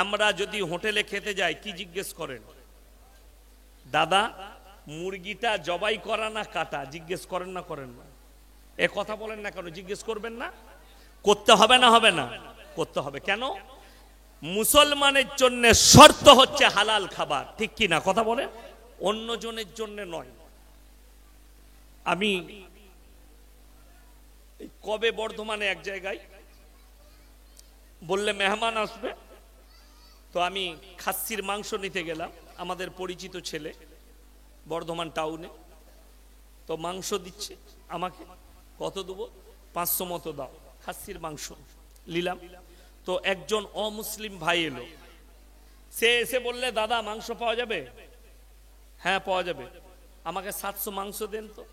আমরা যদি হোটেলে খেতে যাই কি জিজ্ঞেস করেন? দাদা মুরগিটা জবাই করা না কাটা, জিজ্ঞেস করেন না করেন না? এ কথা বলেন না কেন? জিজ্ঞেস করবেন না? করতে হবে না হবে না? করতে হবে। কেন? মুসলমানের জন্য শর্ত হচ্ছে হালাল খাবার, ঠিক কি না? কথা বলেন, অন্য জনের জন্য নয়। আমি কবে বর্ধমানে এক জায়গায় বললে মেহমান আসবে, তো আমি খাসির মাংস নিতে গেলাম, আমাদের পরিচিত ছেলে বর্ধমান টাউনে। তো মাংস দিচ্ছে আমাকে, কত দেবো? 500 মতো দাও, খাসির মাংস নিলাম। তো একজন অমুসলিম ভাই এলো, সে এসে বললে দাদা মাংস পাওয়া যাবে? হ্যাঁ পাওয়া যাবে। আমাকে 700 মাংস দেন তো।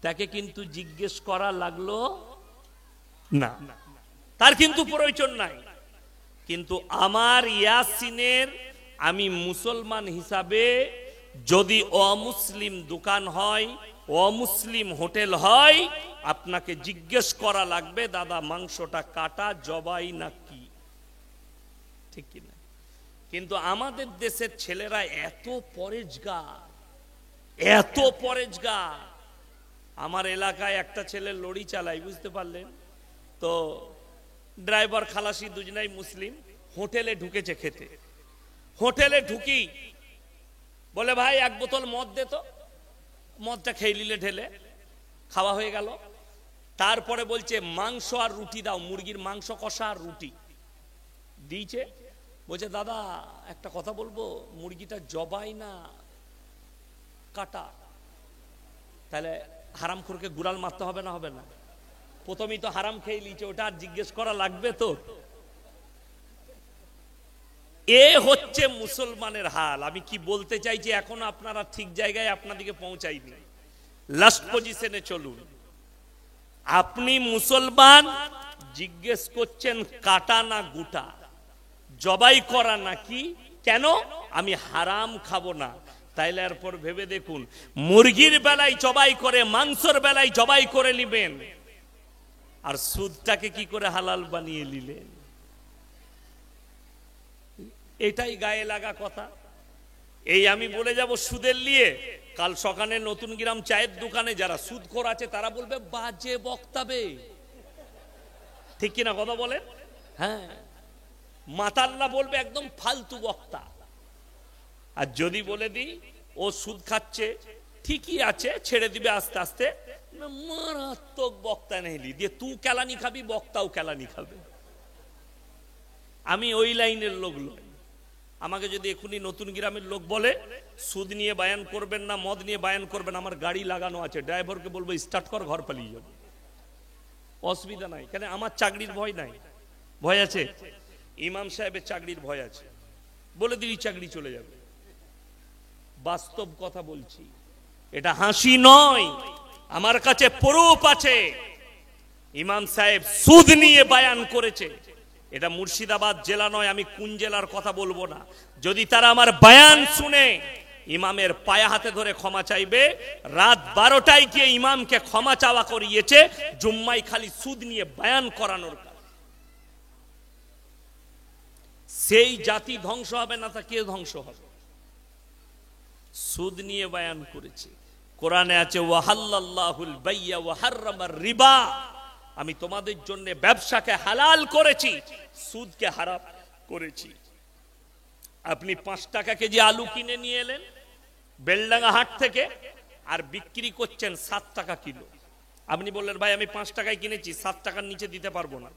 তাকে কিন্তু জিজ্ঞেস করা লাগলো না, তার কিন্তু প্রয়োজন নাই। কিন্তু আমার ইয়াসিনের, আমি মুসলমান হিসাবে যদি অমুসলিম দোকান হয়, অমুসলিম হোটেল হয়, আপনাকে জিজ্ঞেস করা লাগবে দাদা মাংসটা কাটা জবাই নাকি, ঠিক কিনা? কিন্তু আমাদের দেশের ছেলেরা এত পরেজগার, এত পরেজগার। আমার এলাকায় একটা ছেলে লরি চালায়, বুঝতে পারলেন তো? ড্রাইভার খালাসি দুজনাই মুসলিম। হোটেলে ঢুকেছে খেতে, হোটেলে ঢুকি বলে ভাই 1 বোতল মদ দে তো। মদটা খেয়ে নিলে ঢেলে, খাওয়া হয়ে গেল। তারপরে বলছে মাংস আর রুটি দাও, মুরগির মাংস কষা আর রুটি দিয়েছে। বলছে দাদা একটা কথা বলবো, মুরগিটা জবাই না কাটা। তাহলে হারামখোরকে গুড়াল মারতে হবে না হবে না? প্রথমেই তো হারাম খেয়ে নিয়েছে, ওটা আর জিজ্ঞেস করা লাগবে তো? এ হচ্ছে মুসলমানের হাল। আমি কি বলতে চাইছি এখন আপনারা ঠিক জায়গায় আপনাদেরকে পৌঁছাইনি, লাস্ট পজিশনে চলুন। আপনি মুসলমান, জিজ্ঞেস করছেন কাটা না গুটা, জবাই করা নাকি? কেন? আমি হারাম খাবো না। তাইলে এরপর ভেবে দেখুন, মুরগির বেলায় জবাই করে, মাংসের বেলায় জবাই করে নিবেন, আর সুদটাকে কি করে হালাল বানিয়ে নিলেন? এটাই গায়ে লাগা কথা। এই আমি বলে যাব সুদের নিয়ে, কাল সকালে নতুন গ্রাম চায়ের দোকানে যারা সুদখোর আছে তারা বলবে বাজে বক্তাবে, ঠিক কিনা কথা বলেন? হ্যাঁ, মাতাল্লা বলবে একদম ফালতু বক্তা। আর যদি বলে দিই ও সুদ খাচ্ছে, ঠিকই আছে, ছেড়ে দিবে আস্তে আস্তে, মারাত্মক বক্তা নেই দিয়ে তুই কেলানি খাবি, বক্তাও কেলানি খাবে। আমি ওই লাইনের লোক নই। আমাকে যদি এখনই নতুন গ্রামের লোক বলে সুদ নিয়ে বায়ান করবেন না, মদ নিয়ে বায়ান করবেন, আমার গাড়ি লাগানো আছে, ড্রাইভারকে বলবো স্টার্ট কর, ঘর পালিয়ে যাবে, অসুবিধা নাই। কেন? আমার চাকরির ভয় নাই। ভয় আছে? ইমাম সাহেবের চাকরির ভয় আছে, বলে দিই চাকরি চলে যাবে। বাস্তব কথা বলছি, এটা হাসি নয়, আমার কাছে প্রুফ আছে। ইমাম সাহেব সুদ নিয়ে বায়ান করেছে। এটা মুর্শিদাবাদ জেলা নয়, আমি কোন জেলার কথা বলবো না। যদি তারা আমার বায়ান শুনে ইমামের পায়ে হাতে ধরে ক্ষমা চাইবে। রাত 12টায় গিয়ে ইমামকে ক্ষমা চাওয়া করিয়েছে, জুম্মায় খালি সুদ নিয়ে বায়ান করানোর কাজ। সেই জাতি ধ্বংস হবে না তা কে ধ্বংস হবে? সুদ নিয়ে বায়ান করেছে। কোরআনে আছে ওয়াহাল্লাল্লাহুল বাইয়া ওয়া হাররামার রিবা, আমি তোমাদের জন্য ব্যবসাকে হালাল করেছি, সুদকে হারাম করেছি। আপনি 5 টাকা কেজি আলু কিনে নিয়ে এলেন বেলডাঙ্গা হাট থেকে, আর বিক্রি করছেন 7 টাকা কিলো। আপনি বললেন ভাই আমি 5 টাকায় কিনেছি, 7 টাকার নিচে দিতে পারবো না,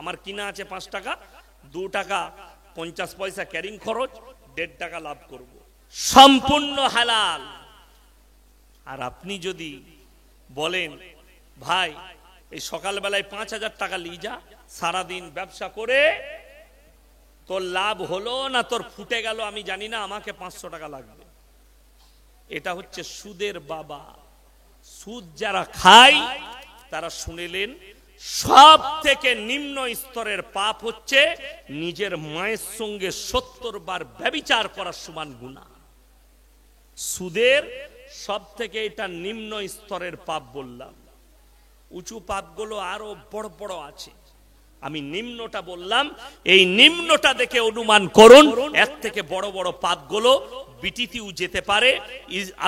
আমার কিনা আছে 5 টাকা, 2 টাকা 50 পয়সা ক্যারিং খরচ, 1.5 টাকা লাভ করব, সম্পূর্ণ হালাল। আর আপনি যদি বলেন ভাই এই সকালবেলায় 5,000 টাকা নিয়ে যা, সারাদিন ব্যবসা করে তোর লাভ হলো না তোর ফুটে গেল আমি জানি না, আমাকে 500 টাকা লাগবে, এটা হচ্ছে সুদের বাবা। সুদ যারা খায় তারা শুনেলেন সব থেকে নিম্ন স্তরের পাপ হচ্ছে নিজের মায়ের সঙ্গে 70 বার ব্যভিচার করার সমান গুনাহ। সুদের সব থেকে এটা নিম্ন স্তরের পাপ বললাম। উঁচু পাপগুলো আরো বড় বড় আছে। আমি নিম্নটা বললাম, এই নিম্নটা দেখে অনুমান করুন এর থেকে বড় বড় পাতগুলো বিটিতেও যেতে পারে,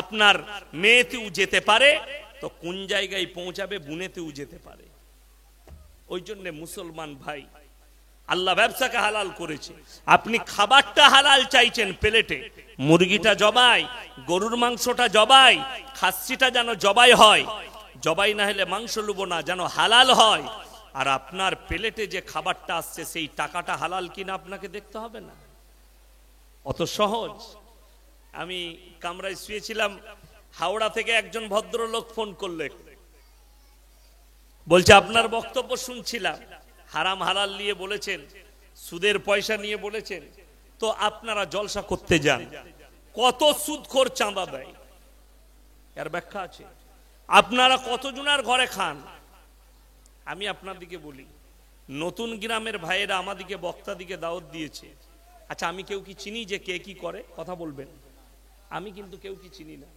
আপনার মেয়েতেও যেতে পারে, তো কোন জায়গায় পৌঁছাবে বুনেতেও যেতে পারে। ওই জন্য মুসলমান ভাই, আল্লাহ ব্যবসাকে হালাল করেছে, আপনি খাবারটা হালাল চাইছেন, প্লেটে মুরগিটা জবাই, গরুর মাংসটা জবাই, খাসিটা যেন জবাই হয়, জবাই না হলে মাংস লুবো না, যেন হালাল হয়। আর আপনার প্লেটে যে খাবারটা আসছে সেই টাকাটা হালাল কিনা আপনাকে দেখতে হবে না, অত সহজ। আমি কামরায় শুয়েছিলাম, হাওড়া থেকে একজন ভদ্রলোক ফোন করলে, বলছে আপনার বক্তব্য শুনছিলাম, হারাম হালাল নিয়ে বলেছেন, সুদের পয়সা নিয়ে বলেছেন, তো আপনারা জলসা করতে যান, কত সুদখোর চাঁদা দেয় এর ব্যাখ্যা আছে, আপনারা কতজনের ঘরে খান। আমি আপনাদিকে বলি, নতুন গ্রামের ভাইয়েরা আমাদিকে বক্তাদিকে দাওয়াত দিয়েছে, আচ্ছা আমি কেউ কি চিনি যে কে কি করে, কথা বলবেন, আমি কিন্তু কেউ কি চিনি না,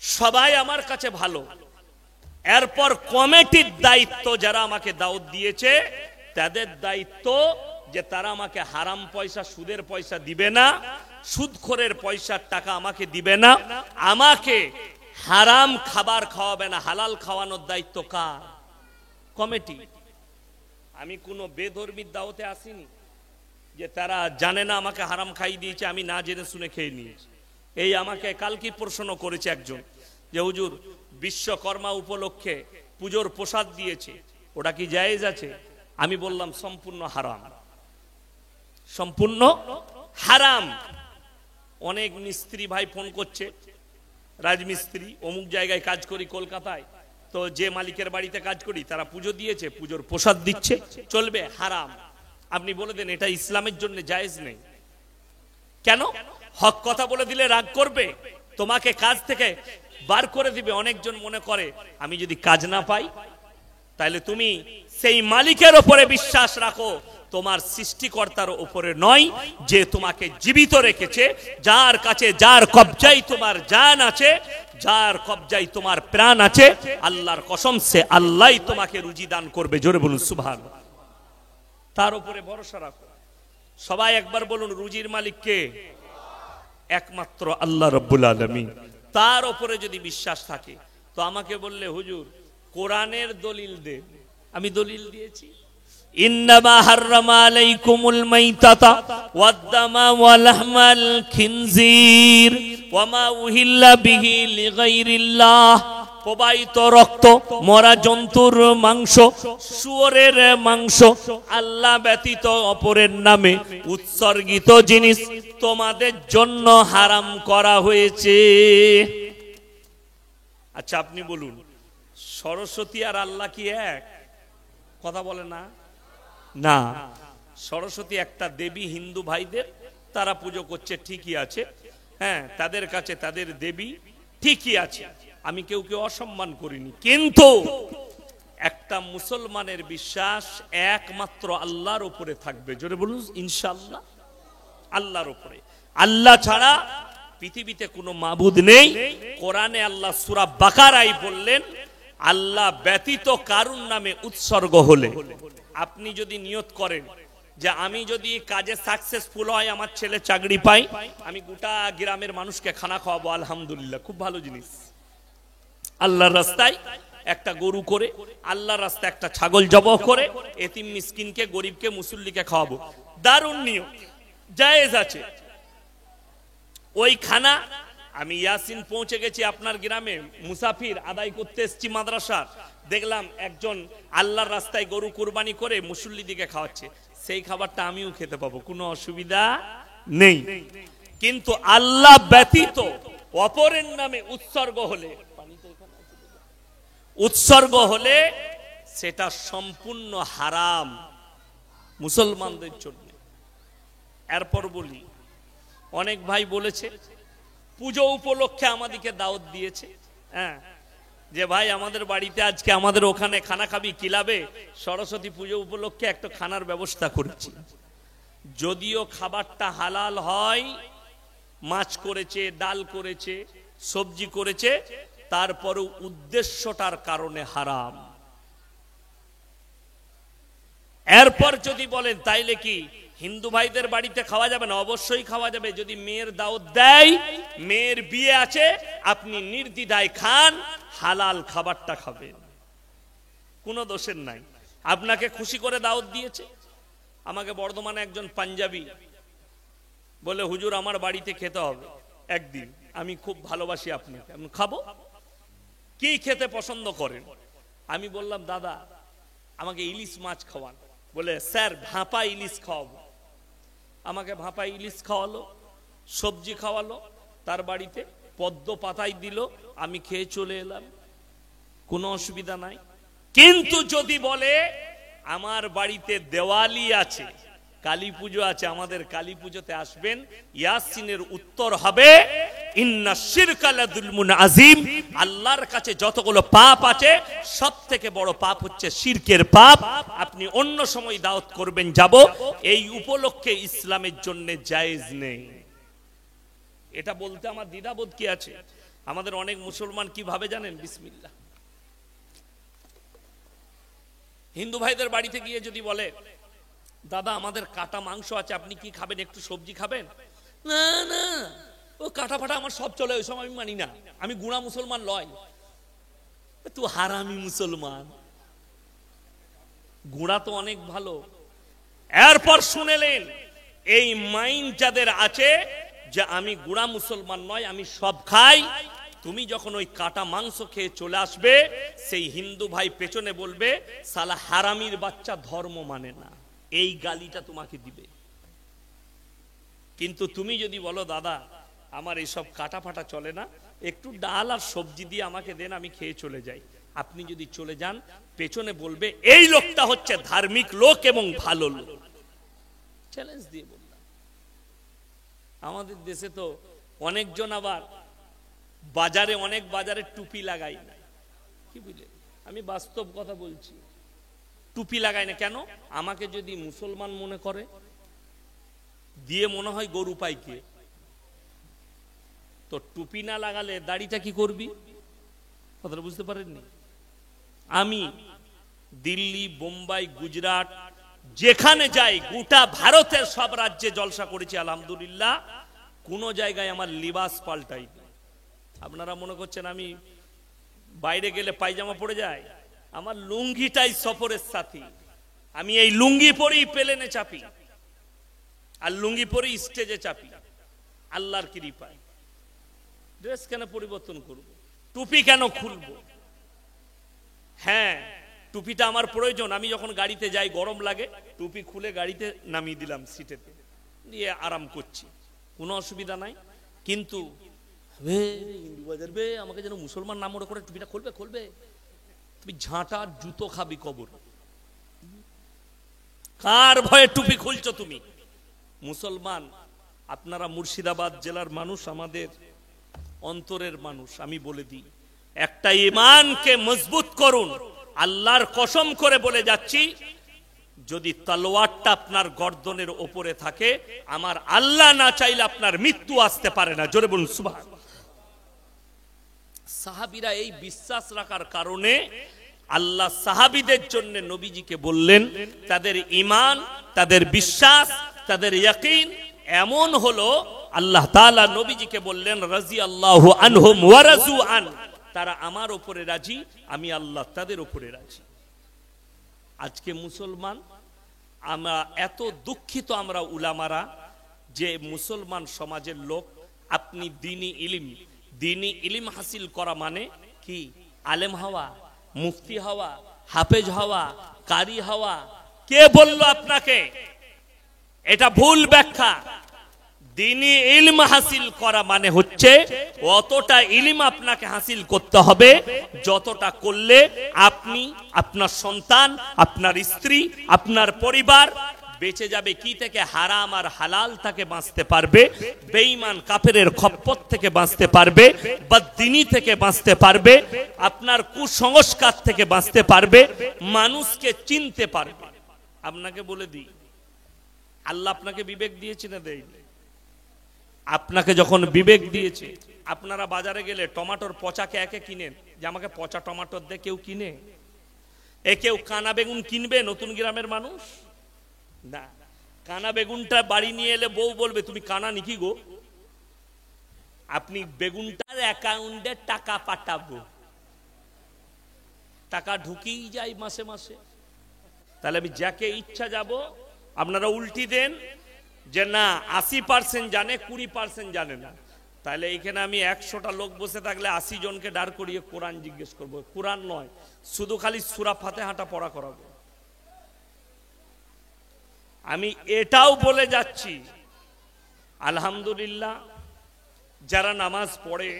সবাই আমার কাছে ভালো। এরপর কমিটির দায়িত্ব, যারা আমাকে দাওয়াত দিয়েছে তাদের দায়িত্ব যে তারা আমাকে হারাম পয়সা, সুদের পয়সা দিবে না, সুদখোরের পয়সার টাকা আমাকে দিবে না, আমাকে হারাম খাবার খাওয়াবে না, হালাল খাওয়ানোর দায়িত্ব কার? কমিটি। আমি কোনো বেধর্মীর দাওয়াতে আসিনি যে তারা জানে না আমাকে হারাম খাইয়ে দিয়েছে, আমি না জেনে শুনে খেয়ে নিয়েছি। এই আমাকে কালকে প্রশ্ন করেছে একজন যে হুজুর বিশ্বকর্মা উপলক্ষে পুজোর প্রসাদ দিয়েছে, ওটা কি জায়েজ আছে? আমি বললাম সম্পূর্ণ হারাম, সম্পূর্ণ হারাম। অনেক মিস্ত্রি ভাই ফোন করছে, রাজমিস্ত্রি, অমুক জায়গায় কাজ করি কলকাতায়, তো যে মালিকের বাড়িতে কাজ করি তারা পুজো দিয়েছে, পুজোর প্রসাদ দিচ্ছে, চলবে? হারাম। আপনি বলে দেন এটা ইসলামের জন্য জায়েজ নেই। কেন? হক কথা বলে দিলে রাগ করবে, তোমাকে কাজ থেকে বার করে দিবে। অনেকজন মনে করে আমি যদি কাজ না পাই, তাহলে তুমি সেই মালিকের উপরে বিশ্বাস রাখো, তোমার সৃষ্টিকর্তার উপরে নয়, যে তোমাকে জীবিত রেখেছে, যার কাছে, যার কবজায় তোমার জান আছে, যার কবজায় তোমার প্রাণ আছে, আল্লাহর কসম সে আল্লাহই তোমাকে রুজি দান করবে। জোরে বলুন সুবহানাল্লাহ। তার উপরে ভরসা রাখো। সবাই একবার বলুন, রুজির মালিক কে? একমাত্র আল্লাহ রাব্বুল আলামিন। তার উপরে যদি বিশ্বাস থাকে, তো আমাকে বললে হুজুর কোরআনের দলিল দে, আমি দলিল দিয়েছি। ইন্নামা হাররামা আলাইকুমুল মাইতাতা ওয়াদ-দামা ওয়া লাহমাল খিনজির ওয়া মা উহিল্লা বিহি লিগাইরিল্লাহ। প্রবাহিত রক্ত, মরা জন্তুর মাংস, শুয়োরের মাংস, আল্লাহ ব্যতীত অপরের নামে উৎসর্গিত জিনিস তোমাদের জন্য হারাম করা হয়েছে। আচ্ছা আপনি বলুন, সরস্বতী আর আল্লাহ কি এক? কথা বলে না? না, সরস্বতী একটা দেবী, হিন্দু ভাইদের তারা পুজো করছে, ঠিকই আছে, হ্যাঁ তাদের কাছে তাদের দেবী ঠিকই আছে, আমি কেউ অসম্মান করিনি। কিন্তু একটা মুসলমানের বিশ্বাস একমাত্র আল্লাহর উপরে থাকবে। জোরে বলুন ইনশাআল্লাহ। আল্লাহর উপরে, আল্লাহ ছাড়া পৃথিবীতে কোনো মাবুদ নেই। কোরআনে আল্লাহ সূরা বাকারায় বললেন, আল্লাহ ব্যতীত কারুর নামে উৎসর্গ হলে, আপনি যদি নিয়ত করেন যে আমি যদি কাজে সাকসেসফুল হয়, আমার ছেলে চাকরি পাই, আমি গোটা গ্রামের মানুষকে খানা খাওয়াবো, আলহামদুলিল্লাহ, খুব ভালো জিনিস। আল্লাহর রাস্তায় একটা গরু করে, আল্লাহর রাস্তায় একটা ছাগল জবাহ করে এতিম মিসকিনকে, গরিবকে, মুসল্লিকে খাওয়াবো, দারুণ নিয়ম, জায়েজ আছে। ওই খানা আমি ইয়াসিন পৌঁছে গেছি আপনার গ্রামে, মুসাফির আদায় করতে এসেছি মাদ্রাসা, দেখলাম একজন আল্লাহর রাস্তায় গরু কুরবানি করে মুসল্লিদিকে খাওয়াচ্ছে, সেই খাবারটা আমিও খেতে পাবো, কোনো অসুবিধা নেই। কিন্তু আল্লাহ ব্যতীত অপরের নামে উৎসর্গ হলে সেটা সম্পূর্ণ হারাম মুসলমানদের জন্য। এরপর বলি, অনেক ভাই বলেছে পুজো উপলক্ষে আমাদেরকে দাওয়াত দিয়েছে, হ্যাঁ যে ভাই আমাদের বাড়িতে আজকে, আমাদের ওখানে খানা খাবি, কিলাবে সরস্বতী পুজো উপলক্ষে একটা খানার ব্যবস্থা করেছি। যদিও খাবারটা হালাল হয়, মাছ করেছে, ডাল করেছে, সবজি করেছে, তারপরেও উদ্দেশ্যটার কারণে হারাম। এরপর যদি বলেন তাইলে কি হিন্দু ভাইদের বাড়িতে খাওয়া যাবে না? অবশ্যই খাওয়া যাবে। যদি মেয়ের দাওয়াত দেয়, মেয়ের বিয়ে আছে, আপনি নির্দ্বিধায় খান, হালাল খাবারটা খাবেন, কোনো দোষের নাই। আপনাকে খুশি করে দাওয়াত দিয়েছে। আমাকে বর্ধমানে একজন পাঞ্জাবি বলে, হুজুর আমার বাড়িতে খেতে হবে একদিন, আমি খুব ভালোবাসি আপনাকে, আমি খাবো। কি খেতে পছন্দ করেন? আমি বললাম, দাদা আমাকে ইলিশ মাছ খাওয়ান। বলে, স্যার ভাপা ইলিশ খাওয়াবো। আমাকে ভাপা ইলিশ খাওয়ালো, সবজি খাওয়ালো, তার বাড়িতে পদ্ম পাতায় দিল, আমি খেয়ে চলে এলাম, কোনো অসুবিধা নাই। কিন্তু যদি বলে আমার বাড়িতে দেওয়ালি আছে, কালী পুজো আছে, আমাদের কালী পুজোতে আসবেন, ইয়াসিনের উত্তর হবে ইন্না শিরকা লাযুলমুন আযীম, আল্লাহর কাছে যতগুলো পাপ আছে সব থেকে বড় পাপ হচ্ছে শিরকের পাপ। আপনি অন্য সময় দাওয়াত করবেন যাব, এই উপলক্ষে ইসলামের জন্য জায়েজ নেই। এটা বলতে আমার দ্বিধাবোধ কি আছে? আমাদের অনেক মুসলমান কি ভাবে জানেন? বিসমিল্লাহ, হিন্দু ভাইদের বাড়িতে গিয়ে যদি বলে, দাদা আমাদের কাটা মাংস আছে, আপনি কি খাবেন? একটু সবজি খাবেন? না না, ও কাটা ফাটা আমার সব চলে, ওই সময় আমি মানি না, আমি গুণা মুসলমান লয়। তুই হারামি মুসলমান, গুণা তো অনেক ভালো। এরপর শুনেলেন এই মাইন্ড যাদের আছে যে আমি গুণা মুসলমান নয়, আমি সব খাই, তুমি যখন ওই কাটা মাংস খেয়ে চলে আসবে, সেই হিন্দু ভাই পেছনে বলবে, সালা হারামির বাচ্চা ধর্ম মানে না, এই গালিটা তোমাকে দিবে। কিন্তু তুমি যদি বলো, দাদা আমার এইসব কাটা ফাটা চলে না, একটু ডাল আর সবজি দিয়ে আমাকে দেন, আমি খেয়ে চলে যাই, আপনি যদি চলে যান, পেছনে বলবে এই লোকটা হচ্ছে ধার্মিক লোক এবং ভালো লোক। চ্যালেঞ্জ দিয়ে বললাম। আমাদের দেশে তো অনেকজন আবার বাজারে, অনেক বাজারে টুপি লাগাই না, কি বুঝলে, আমি বাস্তব কথা বলছি, টুপি লাগাই না কেন? আমাকে যদি মুসলমান মনে করে, দিয়ে মনে হয় গরু পাইকে, তো টুপি না লাগালে দাড়িটা কি করবি? কথাটা বুঝতে পারেননি? আমি দিল্লি, বোম্বাই, গুজরাট যেখানে যাই, গোটা ভারতের সব রাজ্যে জলসা করেছি আলহামদুলিল্লাহ, কোন জায়গায় আমার লিবাস পাল্টাই। আপনারা মনে করছেন আমি বাইরে গেলে পায়জামা পরে যাই? আমার লুঙ্গিটাই সফরের সাথী, আমি এই লুঙ্গি পরেই প্লেনে চাপি, আর লুঙ্গি পরেই স্টেজে চাপি, আল্লাহর কৃপায়। ড্রেস কেন পরিবর্তন করব? টুপি কেন খুলবো? হ্যাঁ, টুপিটা আমার প্রয়োজন। আমি যখন গাড়িতে যাই, গরম লাগে, টুপি খুলে গাড়িতে নামিয়ে দিলাম সিটেতে, দিয়ে আরাম করছি, কোনো অসুবিধা নাই। কিন্তু হিন্দু বাজার বে আমাকে যেন মুসলমান নাম মনে করে টুপিটা খুলবে, খুলবে, তুমি ঝাঁটা জুতো খাবি কবর। কার ভয়ে টুপি খুলছো তুমি? মুসলমান আপনারা মুর্শিদাবাদ জেলার মানুষ, আমাদের অন্তরের মানুষ, আমি বলে দিই, একটা ঈমানকে মজবুত করুন। আল্লাহর কসম করে বলে যাচ্ছি, যদি তলোয়ারটা আপনার গর্দনের ওপরে থাকে, আমার আল্লাহ না চাইলে আপনার মৃত্যু আসতে পারে না। জোরে বলুন সুবহানাল্লাহ। সাহাবীরা এই বিশ্বাস রাখার কারণে আল্লাহ সাহাবীদের জন্য নবীজিকে বললেন, তাদের ঈমান, তাদের বিশ্বাস, তাদের ইয়াকিন এমন হলো, আল্লাহ তাআলা নবীজিকে বললেন, রাদিয়াল্লাহু আনহুম ওয়া রাজু আন, তারা আমার উপরে রাজি, আমি আল্লাহ তাদের উপরে রাজি। আজকে মুসলমান আমরা এত দুঃখিত, আমরা উলামারা, যে মুসলমান সমাজের লোক, আপনি দ্বীনি ইলম হাসিল করা মানে কি? আলেম হওয়া, মুফতি হওয়া, হাফেজ হওয়া, কারি হওয়া। কে বলল আপনাকে? এটা ভুল ব্যাখ্যা। দ্বীনি ইলম হাসিল করা মানে হচ্ছে অতটা ইলম আপনাকে হাসিল করতে হবে যতটা করলে আপনি, আপনার সন্তান, আপনার স্ত্রী, আপনার পরিবার বেঁচে যাবে কি থেকে? হারাম আর হালাল থেকে বাঁচতে পারবে, বেঈমান কাফেরের খপ্পত থেকে বাঁচতে পারবে, বদদিনী থেকে বাঁচতে পারবে, আপনার কুসংস্কার থেকে বাঁচতে পারবে, মানুষকে চিনতে পারবে। আপনাকে বলে দিই, আল্লাহ আপনাকে বিবেক দিয়েছে না দেয়নি? আপনাকে যখন বিবেক দিয়েছে, আপনারা বাজারে গেলে টমেটোর পচা কে কিনেন? যে আমাকে পচা টমেটোর দে, কেউ কিনে? এ কেউ কানা বেগুন কিনবে নতুন গ্রামের মানুষ? না। কানা বেগুনটা বাড়ি নিয়ে এলে বউ বলবে তুমি কানা নাকি গো? আপনি বেগুনটার অ্যাকাউন্টে টাকা পাঠাবো, টাকা ঢুকিয়ে যায় মাসে মাসে। তাহলে আমি যাকে ইচ্ছা যাব, আপনারা উল্টি দেন যে না 80% জানে 20% জানে না। তাহলে এইখানে আমি 100টা লোক বসে থাকলে 80 জনকে দাঁড় করিয়ে কোরআন জিজ্ঞেস করব। কোরআন নয়, শুধু খালি সূরা ফাতিহাটা পড়া করাবো। আমি এটাও বলে যাচ্ছি, আলহামদুলিল্লাহ যারা নামাজ পড়ে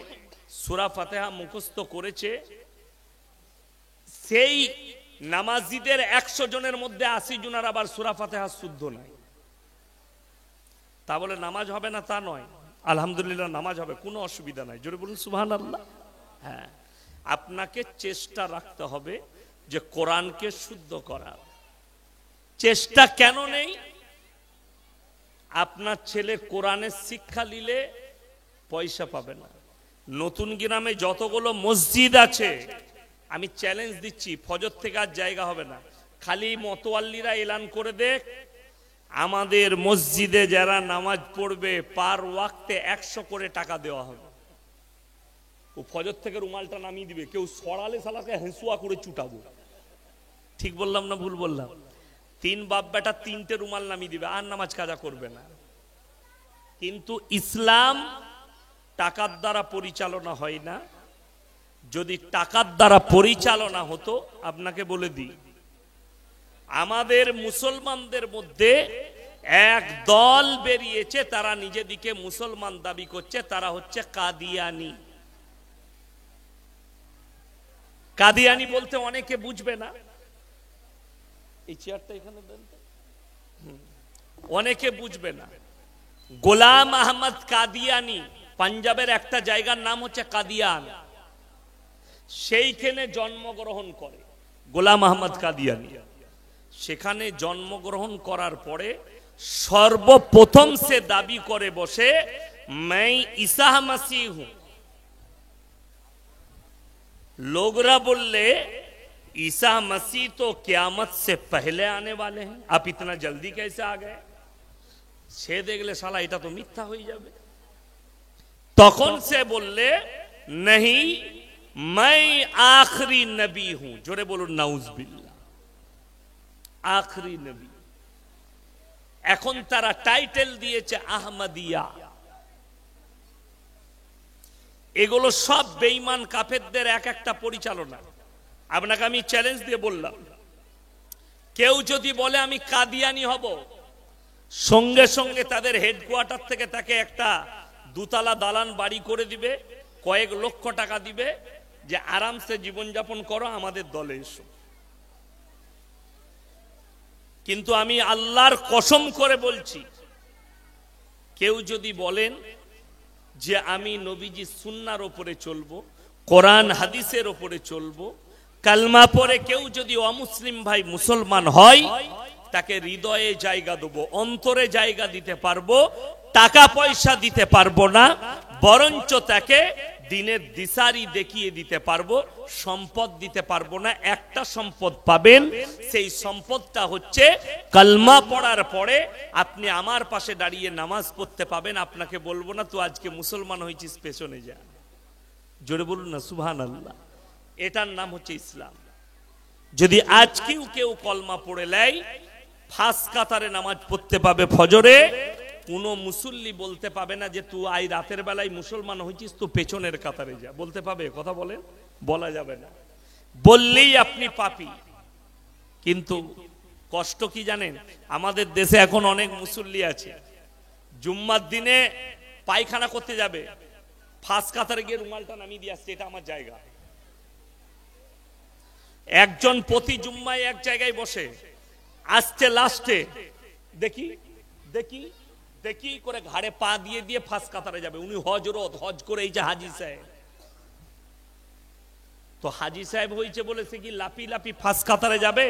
সূরা ফাতিহা মুখস্থ করেছে, সেই নামাজিদের 100 জনের মধ্যে 80 জনের আবার সূরা ফাতিহা শুদ্ধ নাই। তা বলে নামাজ হবে না তা নয়, আলহামদুলিল্লাহ নামাজ হবে, কোনো অসুবিধা নাই। জোরে বলুন সুবহানাল্লাহ। হ্যাঁ, আপনাকে চেষ্টা রাখতে হবে যে কোরআনকে শুদ্ধ করার। চেষ্টা কেন নেই? আপনার ছেলে কোরআনের শিক্ষা নিলে পয়সা পাবে না। নতুন গ্রামে যতগুলো মসজিদ আছে, আমি চ্যালেঞ্জ দিচ্ছি, ফজর থেকে আর জায়গা হবে না। খালি মতোয়াল্লিরা এলান করে দেখ, আমাদের মসজিদে যারা নামাজ পড়বে পার ওয়াক্তে 100 করে টাকা দেওয়া হবে। ও ফজর থেকে রুমালটা নামিয়ে দিবে, কেউ সরালে সালাকে হেঁসুয়া করে চুটাবো। ঠিক বললাম না ভুল বললাম? 3 বাপ বেটা 3টে রুমাল নামিয়ে দিবে, আর নামাজ কাজা করবে না। কিন্তু ইসলাম টাকার দ্বারা পরিচালনা হয় না। যদি টাকার দ্বারা পরিচালনা হতো, আপনাকে বলে দিই, আমাদের মুসলমানদের মধ্যে এক দল বেরিয়েছে, তারা নিজেদিকে মুসলমান দাবি করছে, তারা হচ্ছে কাদিয়ানি। কাদিয়ানি বলতে অনেকে বুঝবে না, এই চেয়ারটা এখানে দেন তো। অনেকে বুঝবে না। গোলাম আহমদ কাদিয়ানি, পাঞ্জাবের একটা জায়গার নাম হচ্ছে কাদিয়ান, সেইখানে জন্মগ্রহণ করে গোলাম আহমদ কাদিয়ানি। সেখানে জন্মগ্রহণ করার পরে সর্বপ্রথম সে দাবি করে বসে, मैं ईसा मसीह हूं। लोगरा बोले ईसा मसीह तो क़यामत से पहले आने वाले हैं, आप इतना जल्दी कैसे आ गए? সে দেখলে শালা এটা তো মিথ্যা হয়ে যাবে। তখন সে বললে नहीं, मैं आखिरी नबी हूं। जोरे बोलो नाउजुबिल्लाह, आखिरी नबी। এখন তারা টাইটেল দিয়েছে আহমদিয়া। এগুলো সব বেঈমান কাফেরদের এক একটা পরিচালনা। আপনাকে আমি চ্যালেঞ্জ দিয়ে বললাম, কেউ যদি বলে আমি কাদিয়ানি হব, সঙ্গে সঙ্গে তাদের হেডকোয়ার্টার থেকে তাকে একটা 2 তলা দালান বাড়ি করে দিবে, কয়েক লক্ষ টাকা দিবে, যে আরামসে জীবনযাপন করো, আমাদের দলে এসো। কিন্তু আমি আল্লাহর কসম করে বলছি, কেউ যদি বলেন যে আমি নবীজির সুন্নাহর উপরে চলবো, কোরআন হাদিসের উপরে চলবো, কালমা পড়ে কেউ যদি অমুসলিম ভাই মুসলমান হয়, তাকে হৃদয়ে জায়গা দেবো, অন্তরে জায়গা দিতে পারবো, টাকা পয়সা দিতে পারবো না, বরঞ্চ তাকে দিনের দিশারি দেখিয়ে দিতে পারবো, সম্পদ দিতে পারবো না। একটা সম্পদ পাবেন, সেই সম্পদটা হচ্ছে কালমা পড়ার পরে আপনি আমার পাশে দাঁড়িয়ে নামাজ পড়তে পাবেন। আপনাকে বলবো না তো আজকে মুসলমান হয়েছিস, পেছনে যা। জোরে বলুন না সুবহানাল্লাহ। এটার নাম হচ্ছে ইসলাম। যদি আজকেও কেউ কলমা পড়ে নেয়, ফাঁস কাতারে নামাজ পড়তে পাবে ফজরে, কোনো মুসল্লি বলতে পাবে না যে তুই আই রাতের বেলায় মুসলমান হয়েছিস, তো পেছনের কাতারে যা। বলতে পাবে? কথা বলেন, বলা যাবে না। বললেই আপনি পাপী। কিন্তু কষ্ট কি জানেন? আমাদের দেশে এখন অনেক মুসল্লি আছে, জুম্মার দিনে পায়খানা করতে যাবে, ফাঁস কাতারে গিয়ে রুমালটা নামিয়ে দিয়ে আসছে, এটা আমার জায়গা। একজন প্রতি জুম্মায় এক জায়গায় বসে, আসছে লাস্টে দেখি দেখি দেখি করে ঘাড়ে পা দিয়ে দিয়ে ফাঁস কাতারে যাবে। উনি হজ করে এই যে হাজি সাহেব, তো হাজি সাহেব হয়েছে বলে সে কি লাপি লাপি ফাঁস কাতারে যাবে?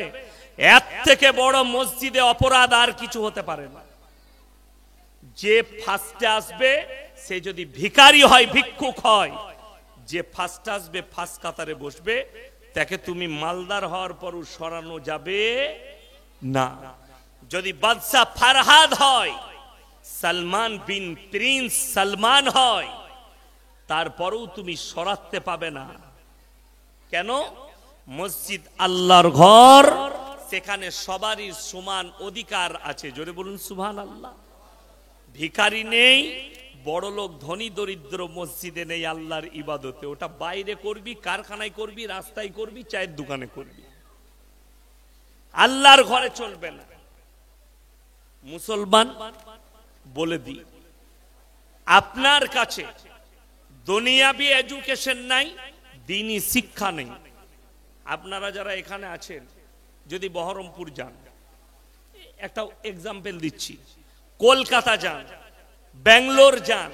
এর থেকে বড় মসজিদে অপরাধ আর কিছু হতে পারে না। যে ফার্স্টে আসবে, সে যদি ভিখারি হয়, ভিক্ষুক হয়, যে ফার্স্ট আসবে ফাঁস কাতারে বসবে, তাকে তুমি মালদার হওয়ার পরও সরানো যাবে না। যদি বাদশা ফারহাদ হয়, সালমান বিন প্রিন্স সালমান হয়, তারপরেও তুমি সরাতে পাবে না। কেন? মসজিদ আল্লাহর ঘর, সেখানে সবারই সমান অধিকার আছে। জোরে বলুন সুবহানাল্লাহ। ভিখারি নেই, বড়লোক ধনী দরিদ্র মসজিদে নেই আল্লাহর ইবাদতে। ওটা বাইরে করবি, কারখানায় করবি, রাস্তায় করবি, চায়ের দোকানে করবি, আল্লাহর ঘরে চলবে না। মুসলমান বলে দিই, আপনার কাছে দুনিয়াবি এডুকেশন নাই, দ্বীনি শিক্ষা নেই। আপনারা যারা এখানে আছেন, যদি বহরমপুর যান, একটা এক্সাম্পল দিচ্ছি, কলকাতা যান, ব্যাঙ্গালোর যান,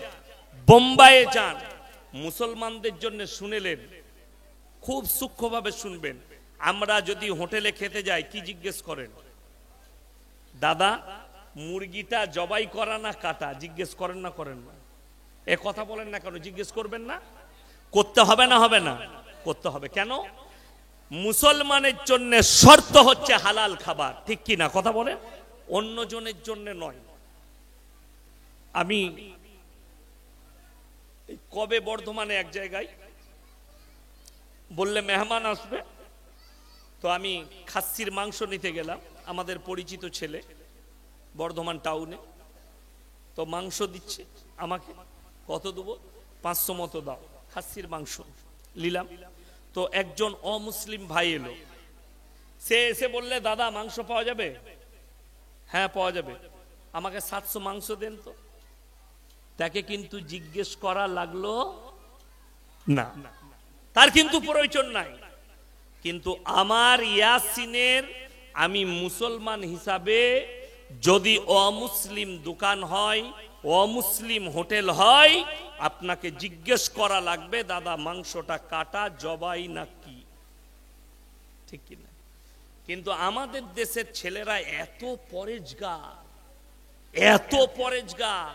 বোম্বাইয়ে যান, মুসলমানদের জন্য শুনেলেন, খুব সূক্ষ্মভাবে শুনবেন। আমরা যদি হোটেলে খেতে যাই, কি জিজ্ঞেস করেন? দাদা মুরগিটা জবাই করা না কাটা? জিজ্ঞেস করেন না করেন না? এ কথা বলেন না কেন? জিজ্ঞেস করবেন না? করতে হবে না হবে না? করতে হবে। কেন? মুসলমানের জন্য শর্ত হচ্ছে হালাল খাবার, ঠিক কি না? কথা বলেন, অন্য জনের জন্য নয়। আমি কবে বর্ধমানে এক জায়গায় বললে মেহমান আসবে, তো আমি খাসির মাংস নিতে গেলাম, আমাদের পরিচিত ছেলে, বর্ধমান টাউনে। তো মাংস দিচ্ছে আমাকে, কত দেবো? 500 মতো দাও, খাসির মাংস নিলাম। তো একজন অমুসলিম ভাই এলো, সে এসে বললে, দাদা মাংস পাওয়া যাবে? হ্যাঁ পাওয়া যাবে। আমাকে 700 মাংস দেন তো। তাকে কিন্তু জিজ্ঞেস করা লাগলো না, তার কিন্তু প্রয়োজন নাই। কিন্তু আমার ইয়াসিনের, আমি মুসলমান হিসাবে যদি অমুসলিম দোকান হয়, অমুসলিম হোটেল হয়, আপনাকে জিজ্ঞেস করা লাগবে, দাদা মাংসটা কাটা জবাই নাকি? ঠিক কিনা? কিন্তু আমাদের দেশের ছেলেরা এত পরেজগার, এত পরেজগার।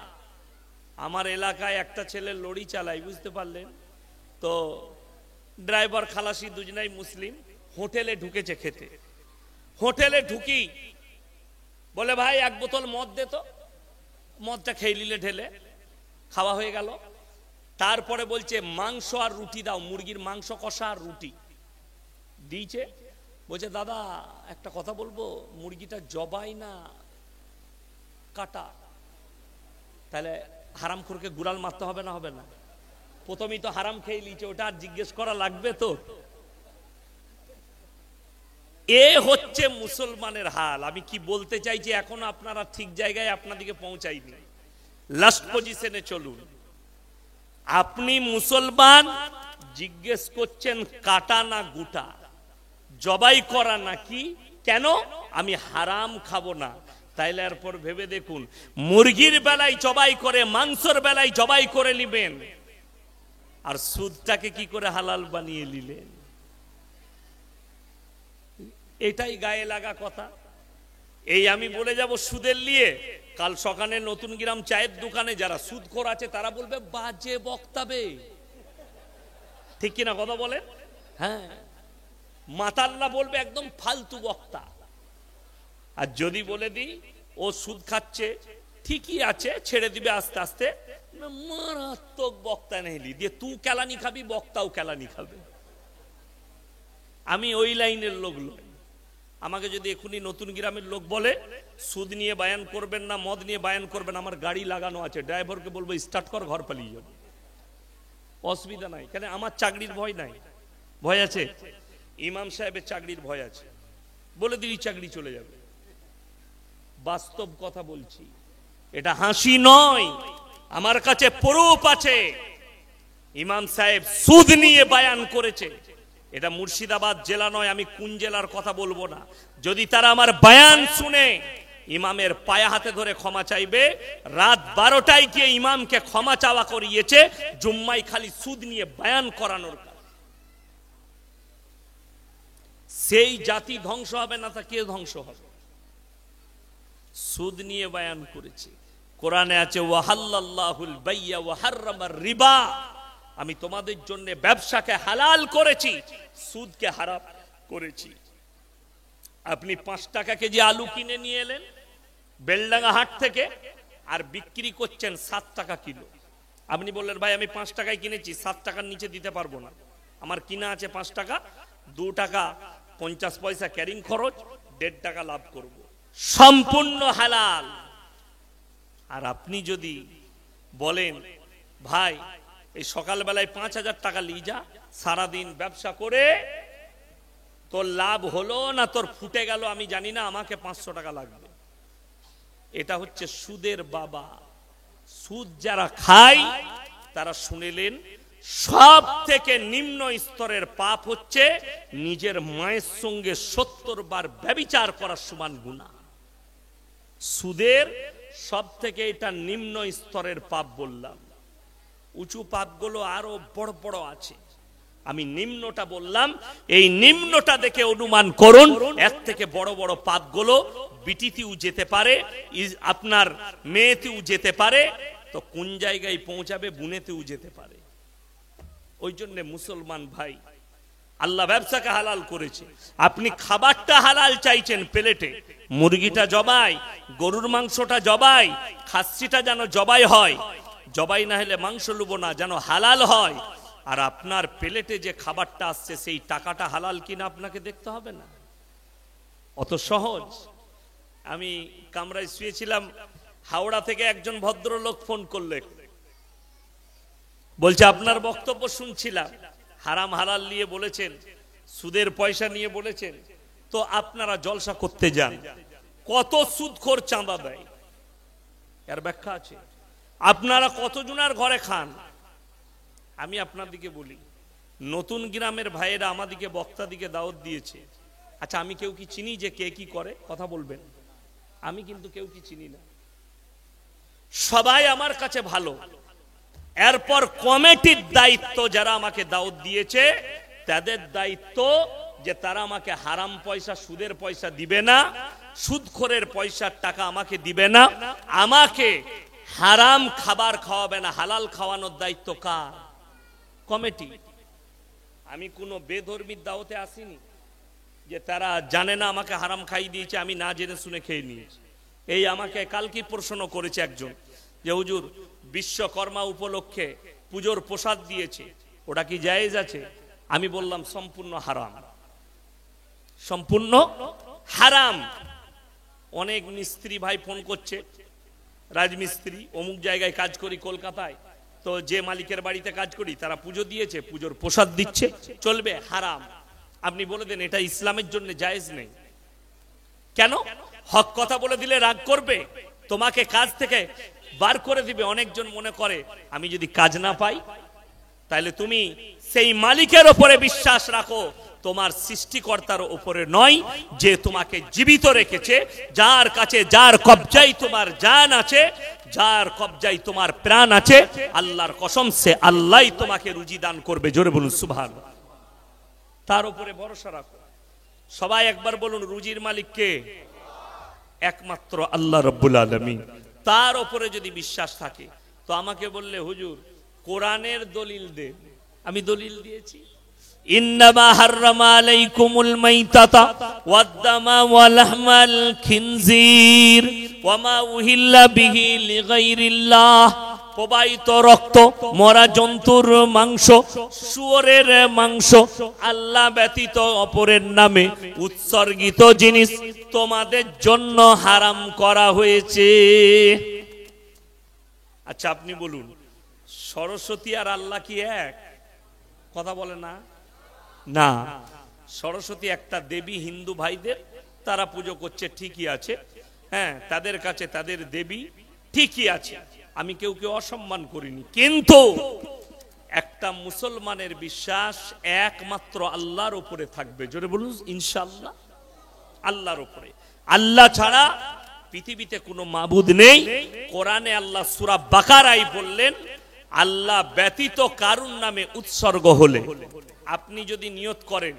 আমার এলাকায় একটা ছেলে লরি চালায়, বুঝতে পারলেন তো? ড্রাইভার খালাসি দুজনাই মুসলিম। হোটেলে ঢুকেছে খেতে, হোটেলে ঢুকি বলে, ভাই এক বোতল মদ দে তো। মদটা খেয়ে নিলে ঢেলে, খাওয়া হয়ে গেল। তারপরে বলছে মাংস আর রুটি দাও, মুরগির মাংস কষা আর রুটি দিয়েছে। বলছে দাদা একটা কথা বলবো, মুরগিটা জবাই না কাটা? তাহলে হারামখোরকে গুড়াল মারতে হবে না হবে না? প্রথমেই তো হারাম খেয়ে নিয়েছে, ওটা আর জিজ্ঞেস করা লাগবে তো? এ হচ্ছে মুসলমানের হাল। আমি কি বলতে চাইছি, এখন আপনারা ঠিক জায়গায় আপনাদিকে পৌঁছাইনি, লাস্ট পজিশনে চলুন। আপনি মুসলমান, জিজ্ঞেস করছেন কাটা না গুটা, জবাই করা নাকি? কেন? আমি হারাম খাবো না। তাইলে এরপর ভেবে দেখুন, মুরগির বেলায় জবাই করে, মাংসের বেলায় জবাই করে নিবেন, আর সুদটাকে কি করে হালাল বানিয়ে নিলেন? এটাই গায়ে লাগা কথা। এই আমি বলে যাব সুদের নিয়ে, কাল সকালে নতুন গ্রাম চায়ের দোকানে যারা সুদখোর আছে তারা বলবে বাজে বক্তাবে, ঠিক কিনা কথা বলেন? হ্যাঁ, মাতাল্লা বলবে একদম ফালতু বক্তা। আর যদি বলে দিই ও সুদ খাচ্ছে, ঠিকই আছে, ছেড়ে দিবে আস্তে আস্তে, মারাত্মক বক্তা নেই দিয়ে তুই কেলানি খাবি, বক্তাও কেলানি খাবে। আমি ওই লাইনের লোক নই। আমাকে যদি এখনই নতুন গ্রামের লোক বলে সুদ নিয়ে বায়ান করবেন না, মদ নিয়ে বায়ান করবেন, আমার গাড়ি লাগানো আছে, ড্রাইভারকে বলবো স্টার্ট কর, ঘর পালিয়ে যাবে, অসুবিধা নাই। কেন? আমার চাকরির ভয় নাই। ভয় আছে? ইমাম সাহেবের চাকরির ভয় আছে, বলে দিই চাকরি চলে যাবে। বাস্তব কথা বলছি, এটা হাসি নয়, আমার কাছে প্রুফ আছে। ইমাম সাহেব সুদ নিয়ে বায়ান করেছে। এটা মুর্শিদাবাদ জেলা নয়, আমি কোন জেলার কথা বলবো না। যদি তারা আমার বায়ান শুনে ইমামের পায়ে হাতে ধরে ক্ষমা চাইবে। রাত 12টায় গিয়ে ইমামকে ক্ষমা চাওয়া করিয়েছে, জুম্মায় খালি সুদ নিয়ে বায়ান করানোর কাজ। সেই জাতি ধ্বংস হবে না, তা কে ধ্বংস হবে? সুদ নিয়ে বায়ান করেছে। কোরআনে আছে ওয়াহাল্লাল্লাহুল বাইয়া ওয়া হাররামার রিবা, আমি তোমাদের জন্য ব্যবসাকে হালাল করেছি, সুদকে হারাম করেছি। আপনি 5 টাকা কেজি আলু কিনে নিয়ে এলেন বেলডাঙ্গা হাট থেকে, আর বিক্রি করছেন 7 টাকা কিলো। আপনি বললেন ভাই আমি 5 টাকায় কিনেছি, 7 টাকার নিচে দিতে পারবো না, আমার কিনা আছে 5 টাকা, 2 টাকা 50 পয়সা ক্যারিং খরচ, 1.5 টাকা লাভ করব, সম্পূর্ণ হালাল। আর আপনি যদি বলেন ভাই এই সকালবেলায় 5,000 টাকা নিয়ে যা, সারাদিন ব্যবসা করে তোর লাভ হলো না তোর ফুটে গেল আমি জানি না, আমাকে 500 টাকা লাগবে, এটা হচ্ছে সুদের বাবা। সুদ যারা খায় তারা শুনেলেন সব থেকে নিম্ন স্তরের পাপ হচ্ছে নিজের মায়ের সঙ্গে 70 বার ব্যভিচার করার সমান গুনাহ। সুদের সব থেকে এটা নিম্ন স্তরের পাপ বললাম, উঁচু পাপগুলো আরো বড় বড় আছে, আমি নিম্নটা বললাম। এই নিম্নটা দেখে অনুমান করুন এর থেকে বড় বড় পাপগুলো বিটিতেও যেতে পারে, আপনার মেয়েতেও যেতে পারে, তো কোন জায়গায় পৌঁছাবে বুনেতেও যেতে পারে। ওই জন্য মুসলমান ভাই, আল্লাহ ব্যবসাকে হালাল করেছে, আপনি খাবারটা হালাল চাইছেন, প্লেটে মুরগিটা জবাই, গরুর মাংসটা জবাই, খাসিটা যেন জবাই হয়, জবাই না হলে মাংস লুবো না, যেন হালাল হয়। আর আপনার প্লেটে যে খাবারটা আসছে সেই টাকাটা হালাল কিনা আপনাকে দেখতে হবে না, অত সহজ। আমি কামরায় শুয়েছিলাম, হাওড়া থেকে একজন ভদ্রলোক ফোন করলেন, বলছে আপনার বক্তব্য শুনছিলাম, হারাম হালাল নিয়ে বলেছেন, সুদের পয়সা নিয়ে বলেছেন, তো আপনারা জলসা করতে যান, কত সুদখোর চাঁদা দেয় এর ব্যাখ্যা আছে, আপনারা কতজনের ঘরে খান। আমি আপনাদিকে বলি, নতুন গ্রামের ভাইয়েরা আমাদিকে বক্তাদিকে দাওয়াত দিয়েছে, আচ্ছা আমি কেউ কি চিনি যে কে কি করে, কথা বলবেন, আমি কিন্তু কেউ কি চিনি না, সবাই আমার কাছে ভালো। এরপর কমিটির দায়িত্ব, যারা আমাকে দাওয়াত দিয়েছে তাদের দায়িত্ব যে তারা আমাকে হারাম পয়সা সুদের পয়সা দিবে না, সুদখোরের পয়সার টাকা আমাকে দিবে না, আমাকে হারাম খাবার খাওয়াবে না, হালাল খাওয়ানোর দায়িত্ব কার? কমিটি। আমি কোনো বেধর্মীর দাওয়াতে আসিনি যে তারা জানে না আমাকে হারাম খাইয়ে দিয়েছে, আমি না জেনে শুনে খেয়ে নিয়েছি। এই আমাকে কালকে প্রশ্ন করেছে একজন যে হুজুর বিশ্বকর্মা উপলক্ষে পুজোর প্রসাদ দিয়েছে, ওটা কি জায়েজ আছে? আমি বললাম সম্পূর্ণ হারাম, সম্পূর্ণ হারাম। অনেক মিস্ত্রি ভাই ফোন করছে, রাজমিস্ত্রি, অমুক জায়গায় কাজ করি কলকাতায়, তো যে মালিকের বাড়িতে কাজ করি তারা পুজো দিয়েছে, পুজোর প্রসাদ দিচ্ছে, চলবে? হারাম। আপনি বলে দেন এটা ইসলামের জন্য জায়েজ নেই। কেন? হক কথা বলে দিলে রাগ করবে, তোমাকে কাজ থেকে বার করে দিবে। অনেকজন মনে করে আমি যদি কাজ না পাই, তাহলে তুমি সেই মালিকের উপরে বিশ্বাস রাখো, তোমার সৃষ্টিকর্তার উপরে নয়, যে তোমাকে জীবিত রেখেছে, যার কাছে যার কবজায় তোমার জান আছে, যার কবজায় তোমার প্রাণ আছে, আল্লাহর কসম সে আল্লাহই তোমাকে রুজি দান করবে। জোরে বলুন সুবহানাল্লাহ। তার উপরে ভরসা রাখো। সবাই একবার বলুন, রুজির মালিক কে? একমাত্র আল্লাহ রাব্বুল আলামিন। তার উপরে যদি বিশ্বাস থাকে, তো আমাকে বললে হুজুর কোরআনের দলিল দে, আমি দলিল দিয়েছি। ইন্নামা হাররামা আলাইকুমুল মাইতাতা ওয়াদ-দামা ওয়া লাহমাল খিনজির ওয়া মা উহিল্লা বিহি লিগাইরিল্লাহ। প্রবাহিত রক্ত, মরা জন্তুর মাংস, শুয়োরের মাংস, আল্লাহ ব্যতীত অপরের নামে উৎসর্গিত জিনিস তোমাদের জন্য হারাম করা হয়েছে। আচ্ছা আপনি বলুন, সরস্বতী আর আল্লাহ কি এক? কথা বলে না? না, সরস্বতী একটা দেবী, হিন্দু ভাইদের তারা পুজো করছে, ঠিকই আছে, হ্যাঁ তাদের কাছে তাদের দেবী ঠিকই আছে, আমি কেউ অসম্মান করিনি। কিন্তু একটা মুসলমানের বিশ্বাস একমাত্র আল্লাহর উপরে থাকবে। জোরে বলুন ইনশাআল্লাহ। আল্লাহর উপরে, আল্লাহ ছাড়া পৃথিবীতে কোনো মাবুদ নেই। কোরআনে আল্লাহ সূরা বাকারায় বললেন, আল্লাহ ব্যতীত কারুর নামে উৎসর্গ হলে, আপনি যদি নিয়ত করেন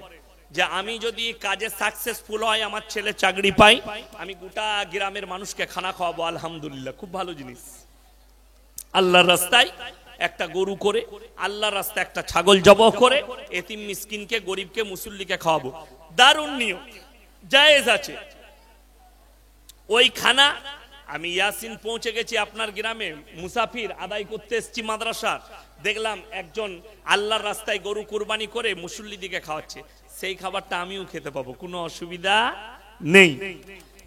যে আমি যদি কাজে সাকসেসফুল হয়, আমার ছেলে চাকরি পাই, আমি গোটা গ্রামের মানুষকে খানা খাওয়াবো, আলহামদুলিল্লাহ, খুব ভালো জিনিস। আল্লাহর রাস্তায় একটা গরু করে, আল্লাহর রাস্তায় একটা ছাগল জবাহ করে এতিম মিসকিনকে, গরিবকে, মুসল্লিকে খাওয়াবো। দারুণ নিয়ম, জায়েজ আছে। ওই খানা আমি ইয়াসিন পৌঁছে গেছি আপনার গ্রামে, মুসাফির আদায় করতে এসেছি মাদ্রাসা, দেখলাম একজন আল্লাহর রাস্তায় গরু কুরবানি করে মুসল্লিদিকে খাওয়াচ্ছে, সেই খাবারটা আমিও খেতে পাবো, কোনো অসুবিধা নেই।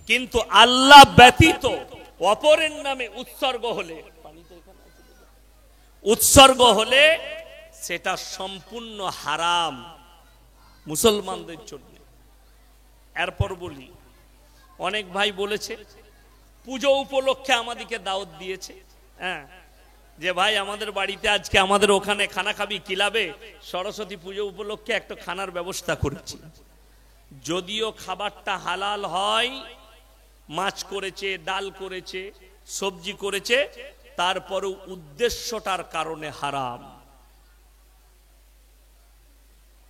কিন্তু আল্লাহ ব্যতীত অপরের নামে উৎসর্গ হলে সেটা সম্পূর্ণ হারাম মুসলমানদের জন্য। এরপর বলি, অনেক ভাই বলেছে পুজো উপলক্ষে আমাদেরকে দাওয়াত দিয়েছে, হ্যাঁ, যে ভাই আমাদের বাড়িতে আজকে আমাদের ওখানে খানা খাবি, কিলাবে সরস্বতী পুজো উপলক্ষে একটা খানার ব্যবস্থা করেছি। যদিও খাবারটা হালাল হয়, মাছ করেছে, ডাল করেছে, সবজি করেছে, তারপরেও উদ্দেশ্যটার কারণে হারাম।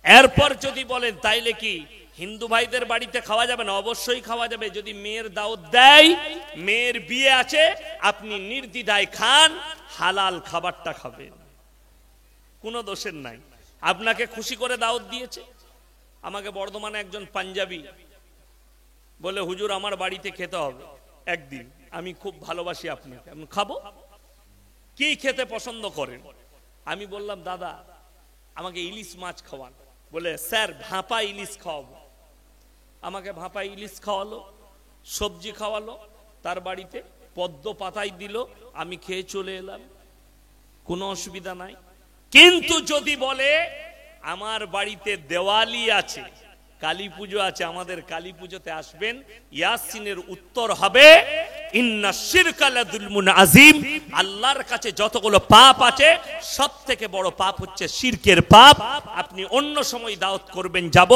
এরপর যদি বলেন তাইলে কি হিন্দু ভাইদের বাড়িতে খাওয়া যাবে না? অবশ্যই খাওয়া যাবে। যদি মেয়ের দাওয়াত দেয়, মেয়ের বিয়ে আছে, আপনি নির্দ্বিধায় খান, হালাল খাবারটা খাবেন, কোনো দোষের নাই। আপনাকে খুশি করে দাওয়াত দিয়েছে। আমাকে বর্ধমানে একজন পাঞ্জাবি বলে, হুজুর আমার বাড়িতে খেতে হবে একদিন, আমি খুব ভালোবাসি আপনাকে, আমি খাবো। কি খেতে পছন্দ করেন? আমি বললাম দাদা আমাকে ইলিশ মাছ খাওয়ান। বলে স্যার ভাপা ইলিশ খাওয়াবো। আমাকে ভাপা ইলিশ খাওয়ালো, সবজি খাওয়ালো, তার বাড়িতে পদ্ম পাতাই দিল, আমি খেয়ে চলে এলাম, কোনো অসুবিধা নাই। কিন্তু যদি বলে আমার বাড়িতে দেওয়ালি আছে, কালী পুজো আছে, আমাদের কালী পুজোতে আসবেন, ইয়াসিনের উত্তর হবে ইন্না শিরকা লাযুলমুন আযীম, আল্লাহর কাছে যতগুলো পাপ আছে সব থেকে বড় পাপ হচ্ছে শিরকের পাপ। আপনি অন্য সময় দাওয়াত করবেন যাব,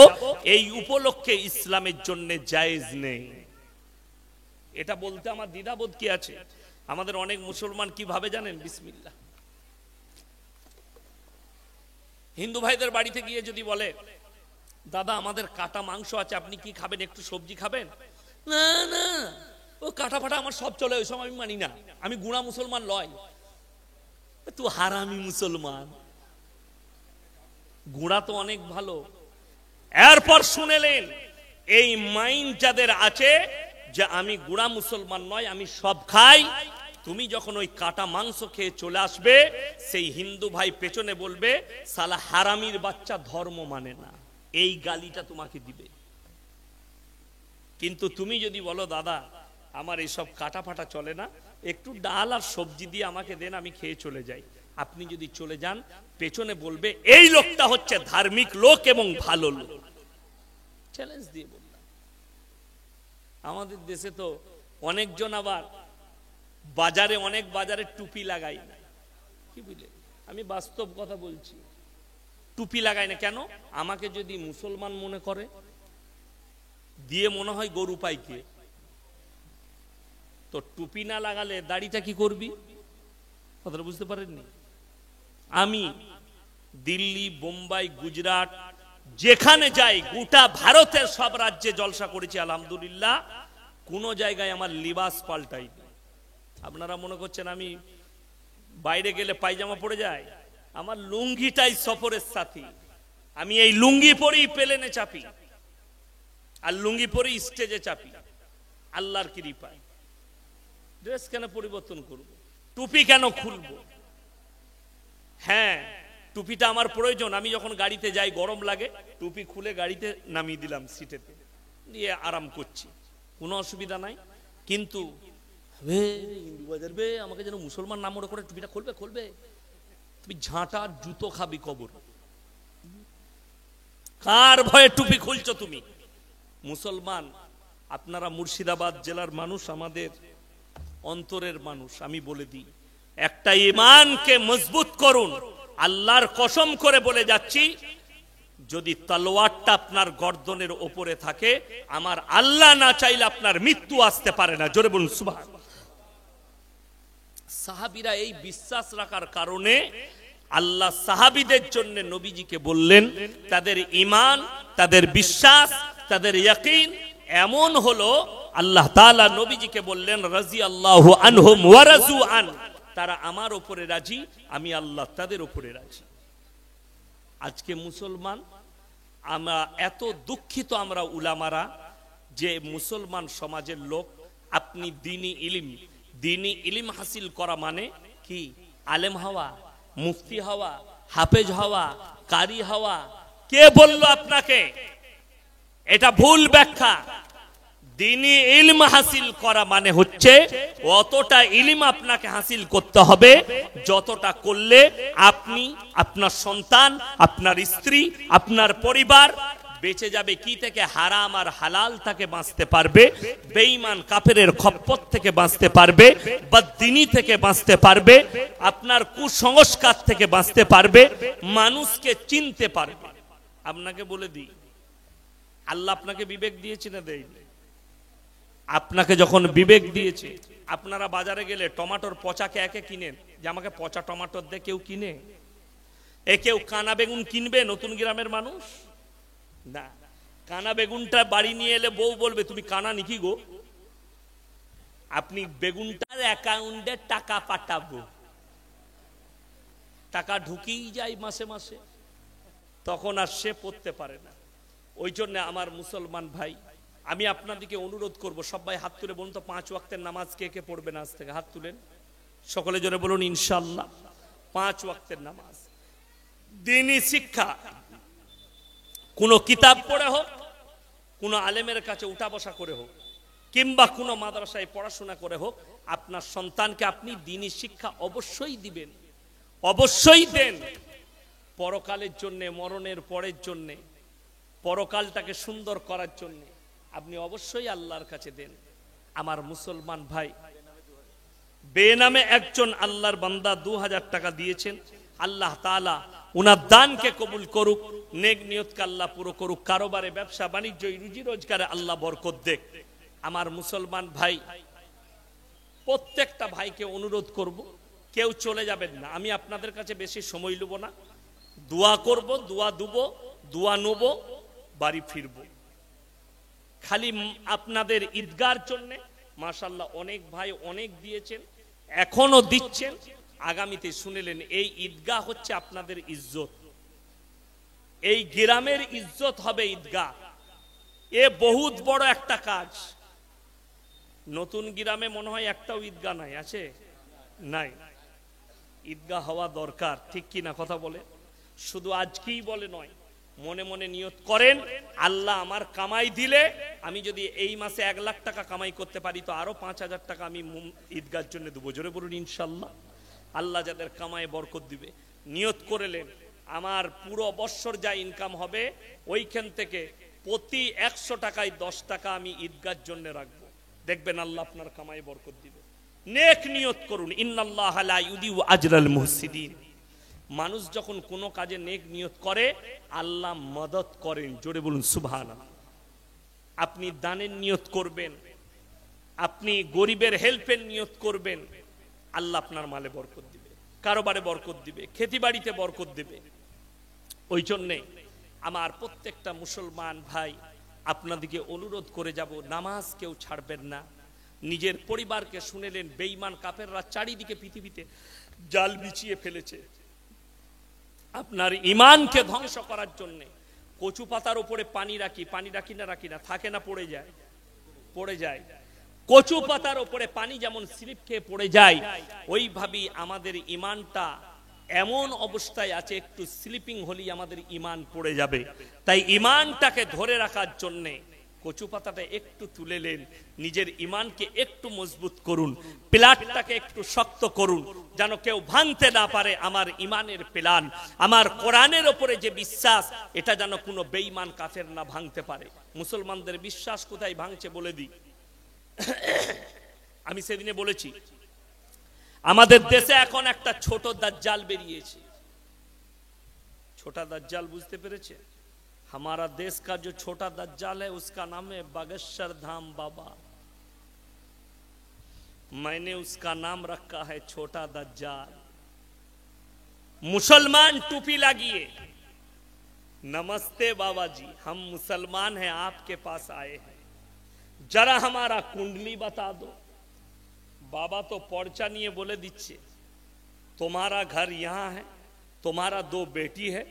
এই উপলক্ষে ইসলামের জন্য জায়েজ নেই। এটা বলতে আমার দ্বিধাবোধ কি আছে? আমাদের অনেক মুসলমান কি ভাবে জানেন? বিসমিল্লাহ, হিন্দু ভাইদের বাড়িতে গিয়ে যদি বলে দাদা আমাদের কাটা মাংস আছে, আপনি কি খাবেন, একটু সবজি খাবেন? না না, ও কাটা ফাটা আমার সব চলে, ওই সময় আমি মানি না, আমি গুণা মুসলমান লয়। তুই হারামি মুসলমান, গুণা তো অনেক ভালো। এরপর শুনেলেন এই মাইন্ড যাদের আছে যে আমি গুণা মুসলমান নয়, আমি সব খাই, তুমি যখন ওই কাটা মাংস খেয়ে চলে আসবে, সেই হিন্দু ভাই পেছনে বলবে সালা হারামির বাচ্চা, ধর্ম মানে না, এই গালিটা তোমাকে দিবে। কিন্তু তুমি যদি বলো দাদা আমার এইসব কাটা ফাটা চলে না, একটু ডাল আর সবজি দিয়ে আমাকে দেন, আমি খেয়ে চলে যাই, আপনি যদি চলে যান, পেছনে বলবে এই লোকটা হচ্ছে ধার্মিক লোক এবং ভালো লোক। চ্যালেঞ্জ দিয়ে বললাম। আমাদের দেশে তো অনেকজন আবার বাজারে, অনেক বাজারে টুপি লাগাই না, কি বুঝলে, আমি বাস্তব কথা বলছি, টুপি লাগাই না কেন? আমাকে যদি মুসলমান মনে করে, দিয়ে মনে হয় গরু পাইকে, তো টুপি না লাগালে দাড়িটা কি করবি? কথাটা বুঝতে পারেননি? আমি দিল্লি, বোম্বাই, গুজরাট যেখানে যাই, গোটা ভারতের সব রাজ্যে জলসা করেছি আলহামদুলিল্লাহ, কোন জায়গায় আমার লিবাস পাল্টাই। আপনারা মনে করছেন আমি বাইরে গেলে পায়জামা পরে যাই? আমার লুঙ্গিটাই সফরের সাথী। আমি এই লুঙ্গি পরেই প্লেনে চাপি, আর লুঙ্গি পরেই স্টেজে চাপি, আল্লাহর কৃপায়। ড্রেস কেন পরিবর্তন করব? টুপি কেন খুলবো? হ্যাঁ, টুপিটা আমার প্রয়োজন। আমি যখন গাড়িতে যাই, গরম লাগে, টুপি খুলে গাড়িতে নামিয়ে দিলাম সিটেতে, দিয়ে আরাম করছি, কোনো অসুবিধা নাই। কিন্তু হিন্দু বাজার বে আমাকে যেন মুসলমান নাম মনে করে টুপিটা খুলবে, খুলবে, তুমি ঝাঁটা জুতো খাবি কবর। কার ভয়ে টুপি খুলছো তুমি? মুসলমান আপনারা মুর্শিদাবাদ জেলার মানুষ, আমাদের অন্তরের মানুষ। আমি বলে দিই, একটা ঈমানকে মজবুত করুন। আল্লাহর কসম করে বলে যাচ্ছি, যদি তলোয়ারটা আপনার গর্দনের ওপরে থাকে, আমার আল্লাহ না চাইলে আপনার মৃত্যু আসতে পারে না। জোরে বলুন সুবহানাল্লাহ। সাহাবীরা এই বিশ্বাস রাখার কারণে আল্লাহ সাহাবীদের জন্য নবীজিকে বললেন, তাদের ঈমান, তাদের বিশ্বাস, তাদের ইয়াকিন এমন হলো, আল্লাহ তাআলা নবীজিকে বললেন রাদিয়াল্লাহু আনহুম ওয়া রাযু আন, তারা আমার ওপরে রাজি, আমি আল্লাহ তাদের ওপরে রাজি। আজকে মুসলমান আমরা এত দুঃখিত, আমরা উলামারা, যে মুসলমান সমাজের লোক আপনি দ্বীনি ইলম হাসিল করা মানে কি? আলেম হওয়া, মুফতি হওয়া, হাফেজ হওয়া, কারি হওয়া? কে বলল আপনাকে? এটা ভুল ব্যাখ্যা। দ্বীনি ইলম হাসিল করা মানে হচ্ছে অতটা ইলম আপনাকে হাসিল করতে হবে যতটা করলে আপনি, আপনার সন্তান, আপনার স্ত্রী, আপনার পরিবার বেঁচে যাবে কি থেকে? হারাম আর হালাল থেকে বাঁচতে পারবে, বেঈমান কাফেরের খপ্পত থেকে বাঁচতে পারবে, বদ্দিনী থেকে বাঁচতে পারবে, আপনার কুসংস্কার থেকে বাঁচতে পারবে, মানুষকে চিনতে পারবে। আপনাকে বলে দিই, আল্লাহ আপনাকে বিবেক দিয়েছে না দেয়নি? আপনাকে যখন বিবেক দিয়েছে, আপনারা বাজারে গেলে টমেটোর পচাকে একে কিনেন যে আমাকে পচা টমেটোর দে, কেউ কিনে? কেউ কানা বেগুন কিনবে নতুন গ্রামের মানুষ? না। কানা বেগুনটা বাড়ি নিয়ে এলে বউ বলবে তুমি কানা নাকি গো? আপনি বেগুনটার অ্যাকাউন্টে টাকা পাঠাবো, টাকা ঢুকিয়ে যায় মাসে মাসে, তখন আর সে পড়তে পারে না। ওই জন্য আমার মুসলমান ভাই, আমি আপনাদেরকে অনুরোধ করব, সবাই হাত তুলে বলুন তো 5 ওয়াক্তের নামাজ কে কে পড়বেন আজ থেকে? হাত তুলেন সকলে, জোরে বলুন ইনশাআল্লাহ। 5 ওয়াক্তের নামাজ, দ্বীনি শিক্ষা, কোনো কিতাব পড়ে হোক, কোনো আলেমের কাছে উঠা বসা করে হোক, কিংবা কোনো মাদ্রাসায় পড়াশোনা করে হোক, আপনার সন্তানকে আপনি দ্বীনি শিক্ষা অবশ্যই দিবেন, অবশ্যই দেন। পরকালের জন্য, মরণের পরের জন্য, পরকালটাকে সুন্দর করার জন্য আপনি অবশ্যই আল্লাহর কাছে দেন। আমার মুসলমান ভাই, বেনামে একজন আল্লাহর বান্দা 2000 টাকা দিয়েছেন। আল্লাহ তাআলা উনার দানকে কবুল করুক, নেক নিয়তকে আল্লাহ পুরো করুক, কারোবারে, ব্যবসা বাণিজ্য, রুজি রোজগারে আল্লাহ বরকত দেখ। আমার মুসলমান ভাই, প্রত্যেকটা ভাইকে অনুরোধ করব, কেউ চলে যাবেন না। আমি আপনাদের কাছে বেশি সময় নেব না, দোয়া করব, দোয়া দেব, দোয়া নেব, বাড়ি ফিরব। খালি আপনাদের ঈদগার জন্য মাশাআল্লাহ অনেক ভাই অনেক দিয়েছেন, এখনো দিচ্ছেন, আগামীতে শুনেলেন এই ঈদগাহ হচ্ছে আপনাদের ইজ্জত, এই গ্রামের ইজ্জত হবে ঈদগাহ। এ বহুত বড় একটা কাজ। নতুন গ্রামে মনে হয় একটাও ঈদগাহ নাই, আছে? নাই। ঈদগাহ হওয়া দরকার, ঠিক কি না কথা বলে? শুধু আজকেই বলে নয়, মনে মনে নিয়ত করেন, আল্লাহ আমার কামাই দিলে, আমি যদি এই মাসে 1 লাখ টাকা কামাই করতে পারি তো আরো 5000 টাকা আমি ঈদগাহর জন্য দেবো। জোরে বলুন ইনশাআল্লাহ। আল্লাহ যাদের কামাই বরকত দিবে, নিয়ত করেলেন আমার পুরো বৎসর যা ইনকাম হবে ওইখান থেকে প্রতি 100 টাকায় 10 টাকা আমি ঈদগাহর জন্য রাখবো। দেখবেন আল্লাহ আপনার কামাই বরকত দিবে। নেক নিয়ত করুন, ইন্নাল্লাহা লা ইউদিউ আজরাল মুহসিনিন। মানুষ যখন কোনো কাজে নেক নিয়ত করে আল্লাহ মদদ করেন। জোরে বলুন সুবহানাল্লাহ। আপনি দানের নিয়ত করবেন, আপনি গরিবের হেল্পের নিয়ত করবেন, আল্লাহ আপনার মালে বরকত দিবে, কারোবারে বরকত দিবে, খেতিবাড়িতে বরকত দিবে। ওই জন্যে আমার প্রত্যেকটা মুসলমান ভাই আপনাদেরকে অনুরোধ করে যাব, নামাজ কেউ ছাড়বেন না। নিজের পরিবারকে শুনেলেন বেঈমান কাফেররা চারিদিকে পৃথিবীতে জাল বিছিয়ে ফেলেছে আপনার ঈমানকে ধ্বংস করার জন্য। কচু পাতার উপরে পানি রাখি, পানি রাখি না, থাকে না পড়ে যায়? পড়ে যায়। কচু পাতার উপরে পানি যেমন স্লিপ খেয়ে পড়ে যায়, ওইভাবেই আমাদের ঈমানটা এমন অবস্থায় আছে, একটু স্লিপিং হলেই আমাদের ঈমান পড়ে যাবে। তাই ঈমানটাকে ধরে রাখার জন্য কচু পাতাটা একটু তুলেলেন, নিজের ঈমানকে একটু মজবুত করুন, পিলারটাকে একটু শক্ত করুন, যেন কেউ ভাঙতে না পারে আমার ঈমানের পিলার। আমার কোরআনের উপরে যে বিশ্বাস, এটা যেন কোনো বেঈমান কাফের না ভাঙতে পারে। মুসলমানদের বিশ্বাস কোথায় ভাঙছে বলে দিই। আমি সেদিনে বলেছি, আমাদের দেশে এখন একটা ছোট দাজ্জাল বেরিয়েছে। ছোট দাজ্জাল বুঝতে পেরেছে? हमारा देश का जो छोटा दज्जाल है उसका नाम है बागेश्वर धाम बाबा। मैंने उसका नाम रखा है छोटा दज्जाल। मुसलमान टोपी लागिए, नमस्ते बाबा जी, हम मुसलमान हैं, आपके पास आए हैं, जरा हमारा कुंडली बता दो। बाबा तो पर्चा निये बोले दिच्छे तुम्हारा घर यहाँ है, तुम्हारा 2 बेटी है,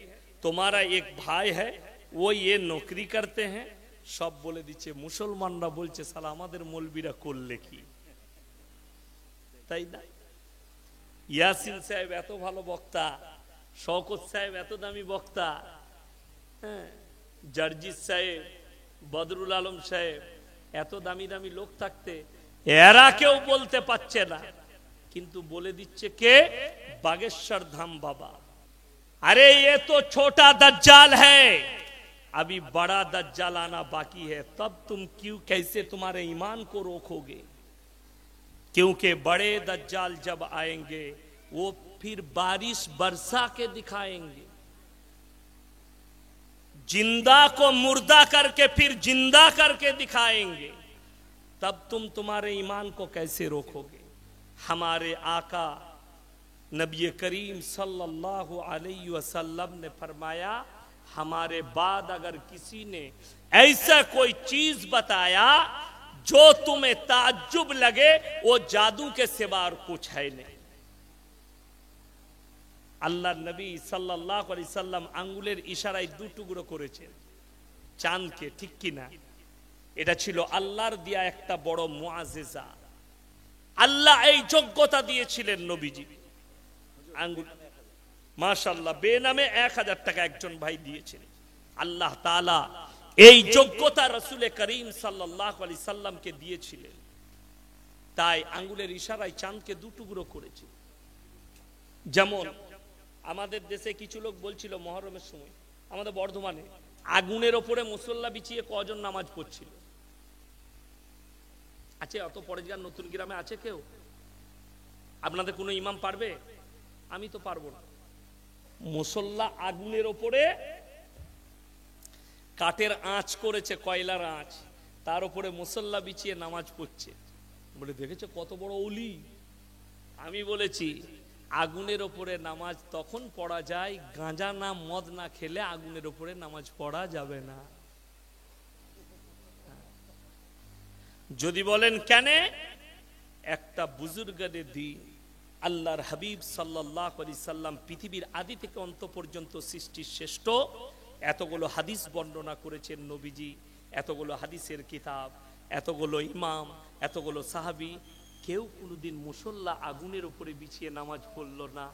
तुम्हारा एक भाई है, वो ये नौकरी करते हैं। सब बोले দিচ্ছে, মুসলমানরা বলছে শালা আমাদের মৌলবীরা করলে কি, তাই না? ইয়াসিন সাহেব এত ভালো বক্তা, শওকত সাহেব এত দামি বক্তা, হ্যাঁ, জার্জিস সাহেব, বদরুল আলম সাহেব, এত দামি দামি লোক থাকতে এরা কেউ বলতে পারছে না, কিন্তু বলে দিচ্ছে কে? বাগেশ্বর ধাম বাবা। अरे ये तो छोटा दज्जाल है, अभी बड़ा दज्जाल आना बाकी है, तब तुम क्यों कैसे तुम्हारे ईमान को रोकोगे? क्योंकि बड़े दज्जाल जब आएंगे वो फिर बारिश बरसा के दिखाएंगे, जिंदा को मुर्दा करके फिर जिंदा करके दिखाएंगे, तब तुम तुम्हारे ईमान को कैसे रोकोगे? हमारे आका नबी करीम सल्लल्लाहु अलैहि वसल्लम ने फरमाया, हमारे बाद अगर किसी ने ऐसा कोई चीज बताया जो तुम्हें ताज्जुब लगे, वो जादू के सिवा और कुछ है नहीं। আল্লাহ নবী সাল্লাল্লাহু আলাইহি সাল্লাম আঙ্গুলের ইশারায় 2 টুকরো করেছেন চাঁদকে, ঠিক কি না? এটা ছিল আল্লাহর দেয়া একটা বড় মুআজিজা। আল্লাহ এই যোগ্যতা দিয়েছিলেন নবীজি। আঙ্গুল মাশাআল্লাহ বেনামে 1000 টাকা একজন ভাই দিয়েছিলেন। আল্লাহ তাআলা এই যোগ্যতা রাসূল করিম সাল্লাল্লাহু আলাইহি সাল্লামকে দিয়েছিলেন, তাই আঙ্গুলের ইশারায় চাঁদকে 2 টুকরো করেছেন। যেমন আমাদের দেশে কিছু লোক বলছিল মুহররমের সময় আমাদের বর্ধমানে আগুনের ওপরে মুসল্লা বিছিয়ে কজন নামাজ পড়ছিল। আছে অত পরেজগার নতুন গ্রামে আছে কেউ? আপনাদের কোনো ইমাম পারবে? আমি তো পারবো না। মুসল্লা আগুনের ওপরে কাঠের আঁচ করেছে, কয়লার আঁচ, তার উপরে মুসল্লা বিছিয়ে নামাজ পড়ছে। বলে দেখেছো কত বড় ওলি? আমি বলেছি আগুনের ওপরে নামাজ তখন পড়া যায়, গাঁজা না মদ না খেলে আগুনের ওপরে নামাজ পড়া যাবে না। যদি বলেন কেন? একটা বুজুর্গদের দিন আল্লাহর হাবিব সাল্লাল্লাহু আলাইহি সাল্লাম পৃথিবীর আদি থেকে অন্ত পর্যন্ত সৃষ্টির শ্রেষ্ঠ, এতগুলো হাদিস বর্ণনা করেছেন নবীজি, এতগুলো হাদিসের কিতাব, এতগুলো ইমাম, এতগুলো সাহাবী, কেউ কোনোদিন মুসল্লা আগুনের উপরে বিছিয়ে নামাজ পড়ল না।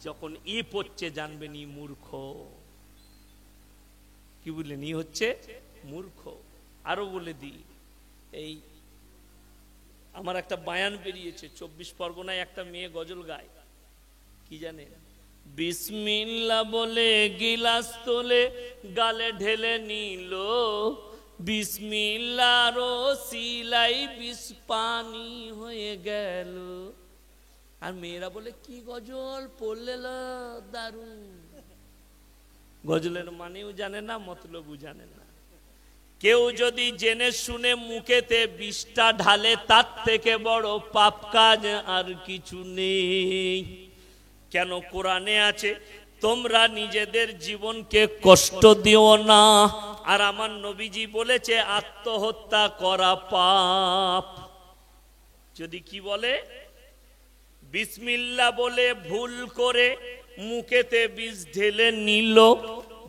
যখন ই পড়ছে জানবেন ই মূর্খ। কি বললেন? ই হচ্ছে মূর্খ। আরো বলে দিই, এই আমার একটা বায়ান বেরিয়েছে 24 পরগনায়, একটা মেয়ে গজল গায়, কি জানেন? বিসমিল্লাহ বলে গিলাস তোলে গালে ঢেলে নিল, বিসমিল্লাহর ওসিলাই বিষ পানি হয়ে গেল। আর মেয়েরা বলে কি গজল পড়লে দারুণ। গজলের মানেও জানে না, মতলবও জানে না। কেউ যদি জেনে শুনে মুখেতে বিষটা ঢালে, তার থেকে বড় পাপ কাজ আর কিছু নেই। কেন? কোরআনে আছে তোমরা নিজেদের জীবনকে কষ্ট দিও না, আর আমার নবীজি বলেছে আত্মহত্যা করা পাপ। যদি কি বলে? বিসমিল্লাহ বলে ভুল করে মুখেতে বিষ ঢেলে নিল,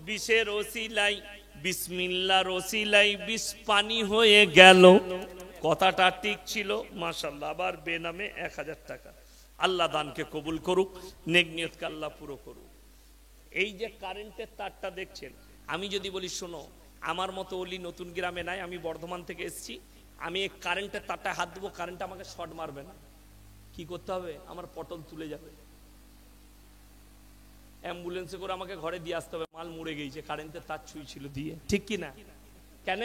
বিষের ওসিলাই, বিসমিল্লাহর ওসিলাই বিষ পানি হয়ে গেল। কথাটা ঠিক ছিল, মাশাআল্লাহ। আবার বেনামে 1000 টাকা। আল্লাহ দানকে কবুল করুক, নেক নিয়তকে আল্লাহ পুরো করুক। এই যে কারেন্টের তারটা দেখছেন, আমি যদি বলি শোনো, আমার মতো ওলি নতুন গ্রামে নাই, আমি বর্ধমান থেকে এসেছি, আমি এই কারেন্টের তারটা হাত দেবো, কারেন্ট আমাকে শর্ট মারবে না। কি করতে হবে? আমার পটল তুলে যাবে, অ্যাম্বুলেন্সে করে আমাকে ঘরে দিয়ে আসতে হবে, মাল মুড়ে গেছে, কারেন্টের তার ছুঁই ছিল দিয়ে, ঠিক কি না? কেন?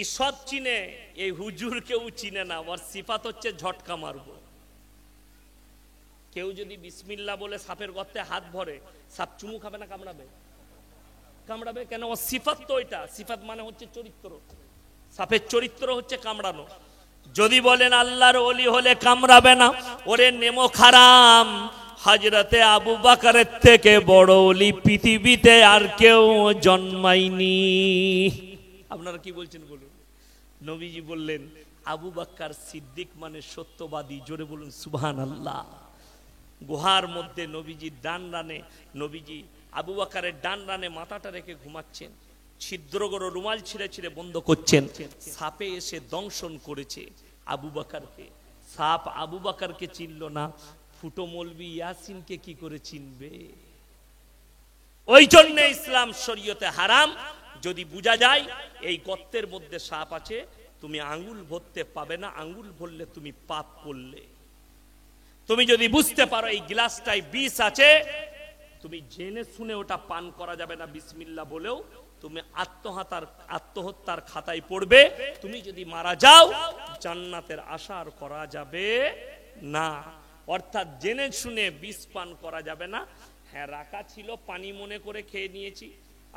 ঈশ্বর চিনে, এই হুজুর কেউ চিনে না, ওর সিফাত হচ্ছে ঝটকা মারবো। কেউ যদি বিসমিল্লাহ বলে সাপের গর্তে হাত ভরে, সাপ চুমু খাবে না কামড়াবে? কামড়াবে। কেন? ওর সিফাত তো এটা। সিফাত মানে হচ্ছে চরিত্র, সাপের চরিত্র হচ্ছে কামড়ানো। যদি বলেন আল্লাহর ওলি হলে কামড়াবে না, ওরে নেমো খারাম। হযরতে আবু বকরের থেকে বড় ওলি পৃথিবীতে আর কেউ জন্মায়নি। আপনারা কি বলছেন বলুন? নবীজি বললেন আবু বকর সিদ্দিক মানে সত্যবাদী। জোরে বলুন সুবহানাল্লাহ। গুহার মধ্যে নবীজি ডান রানে, নবীজি আবু বকরের ডান রানে মাথাটা রেখে ঘুমাচ্ছেন, ছিদ্র করে রুমাল ছিঁড়ে ছিঁড়ে বন্ধ করছেন। সাপে এসে দংশন করেছে আবু বকরকে। সাপ আবু বকরকে চিনল না, ফুটো মৌলবি ইয়াসিনকে কি করে চিনবে? ওই জন্য ইসলাম শরীয়তে হারাম। যদি বোঝা যায় এই গর্তের মধ্যে সাপ আছে, তুমি আঙ্গুল ভরতে পাবে না, আঙ্গুল ভরলে তুমি পাপ করলে। তুমি যদি বুঝতে পারো এই গ্লাসটায় বিষ আছে, তুমি জেনে শুনে ওটা পান করা যাবে না বিসমিল্লাহ বলেও, তুমি আত্মহত্যার খাতায় পড়বে। তুমি যদি মারা যাও, জান্নাতের আশা আর করা যাবে না। অর্থাৎ জেনে শুনে বিষ পান করা যাবে না। হ্যাঁ, রাখা ছিল, পানি মনে করে খেয়ে নিয়েছি।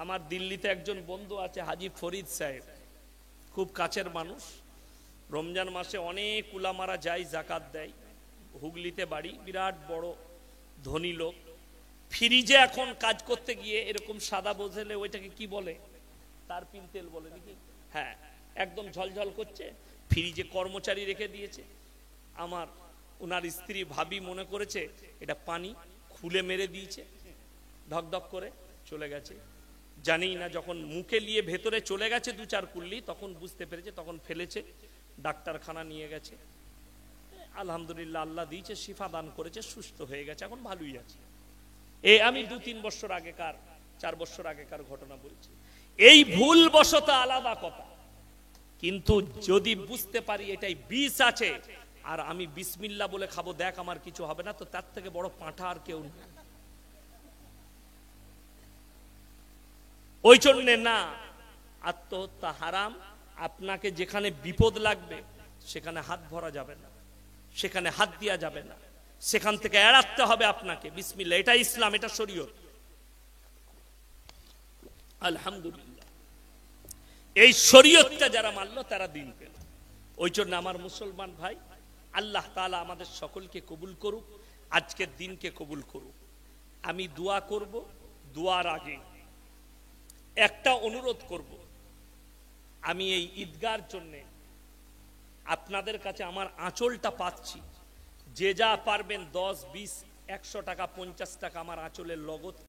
আমার দিল্লিতে একজন বন্ধু আছে, হাজি ফরিদ সাহেব, খুব কাছের মানুষ। রমজান মাসে অনেক উলামারা যায়, জাকাত দেয়। হুগলিতে বাড়ি, বিরাট বড় ধনী লোক। ফ্রিজে এখন কাজ করতে গিয়ে এরকম সাদা বোঝেলে ওইটাকে কি বলে, তারপিন তেল বলে নাকি? হ্যাঁ, একদম ঝলঝল করছে, ফ্রিজে কর্মচারী রেখে দিয়েছে। আমার ওনার স্ত্রী ভাবি মনে করেছে এটা পানি, খুলে মেরে দিয়েছে, ধকধক করে চলে গেছে। জানি না, যখন মুখে নিয়ে ভেতরে চলে গেছে 2-4 কুল্লি, তখন বুঝতে পেরেছে, তখন ফেলেছে, ডাক্তারখানা নিয়ে গেছে। আলহামদুলিল্লাহ, আল্লাহ দিয়েছে, শিফা দান করেছে, সুস্থ হয়ে গেছে, এখন ভালোই আছে। আমি 2-3 বছর আগেকার, 4 বছর আগেকার ঘটনা বলছি। এই ভুল বশত আলাদা কথা, কিন্তু যদি বুঝতে পারি এটাই বিষ আছে আর আমি বিসমিল্লাহ বলে খাবো, দেখ আমার কিছু হবে না, তো তার থেকে বড় পাঁঠা আর কেউ নেই। ওই জন্যে না, আত্মহত্যা হারাম। আপনাকে যেখানে বিপদ লাগবে সেখানে হাত ভরা যাবে না, সেখানে হাত দেওয়া যাবে না, সেখান থেকে এড়াতে হবে আপনাকে। বিসমিল্লাহ, এটা ইসলাম, এটা শরীয়ত। আলহামদুলিল্লাহ, এই শরীয়তটা যারা মানলো তারা দিন পেল। ওই জন্য আমার মুসলমান ভাই, আল্লাহ তাআলা আমাদের সকলকে কবুল করুক, আজকের দিনকে কবুল করুক। আমি দোয়া করব, দোয়ার আগে একটা অনুরোধ করব। আমি এই ঈদগার জন্য আপনাদের কাছে আমার আঁচলটা পাচ্ছি, যে যা পারবেন 10, 20, 100 টাকা, 50 টাকা আমার আঁচলের লগত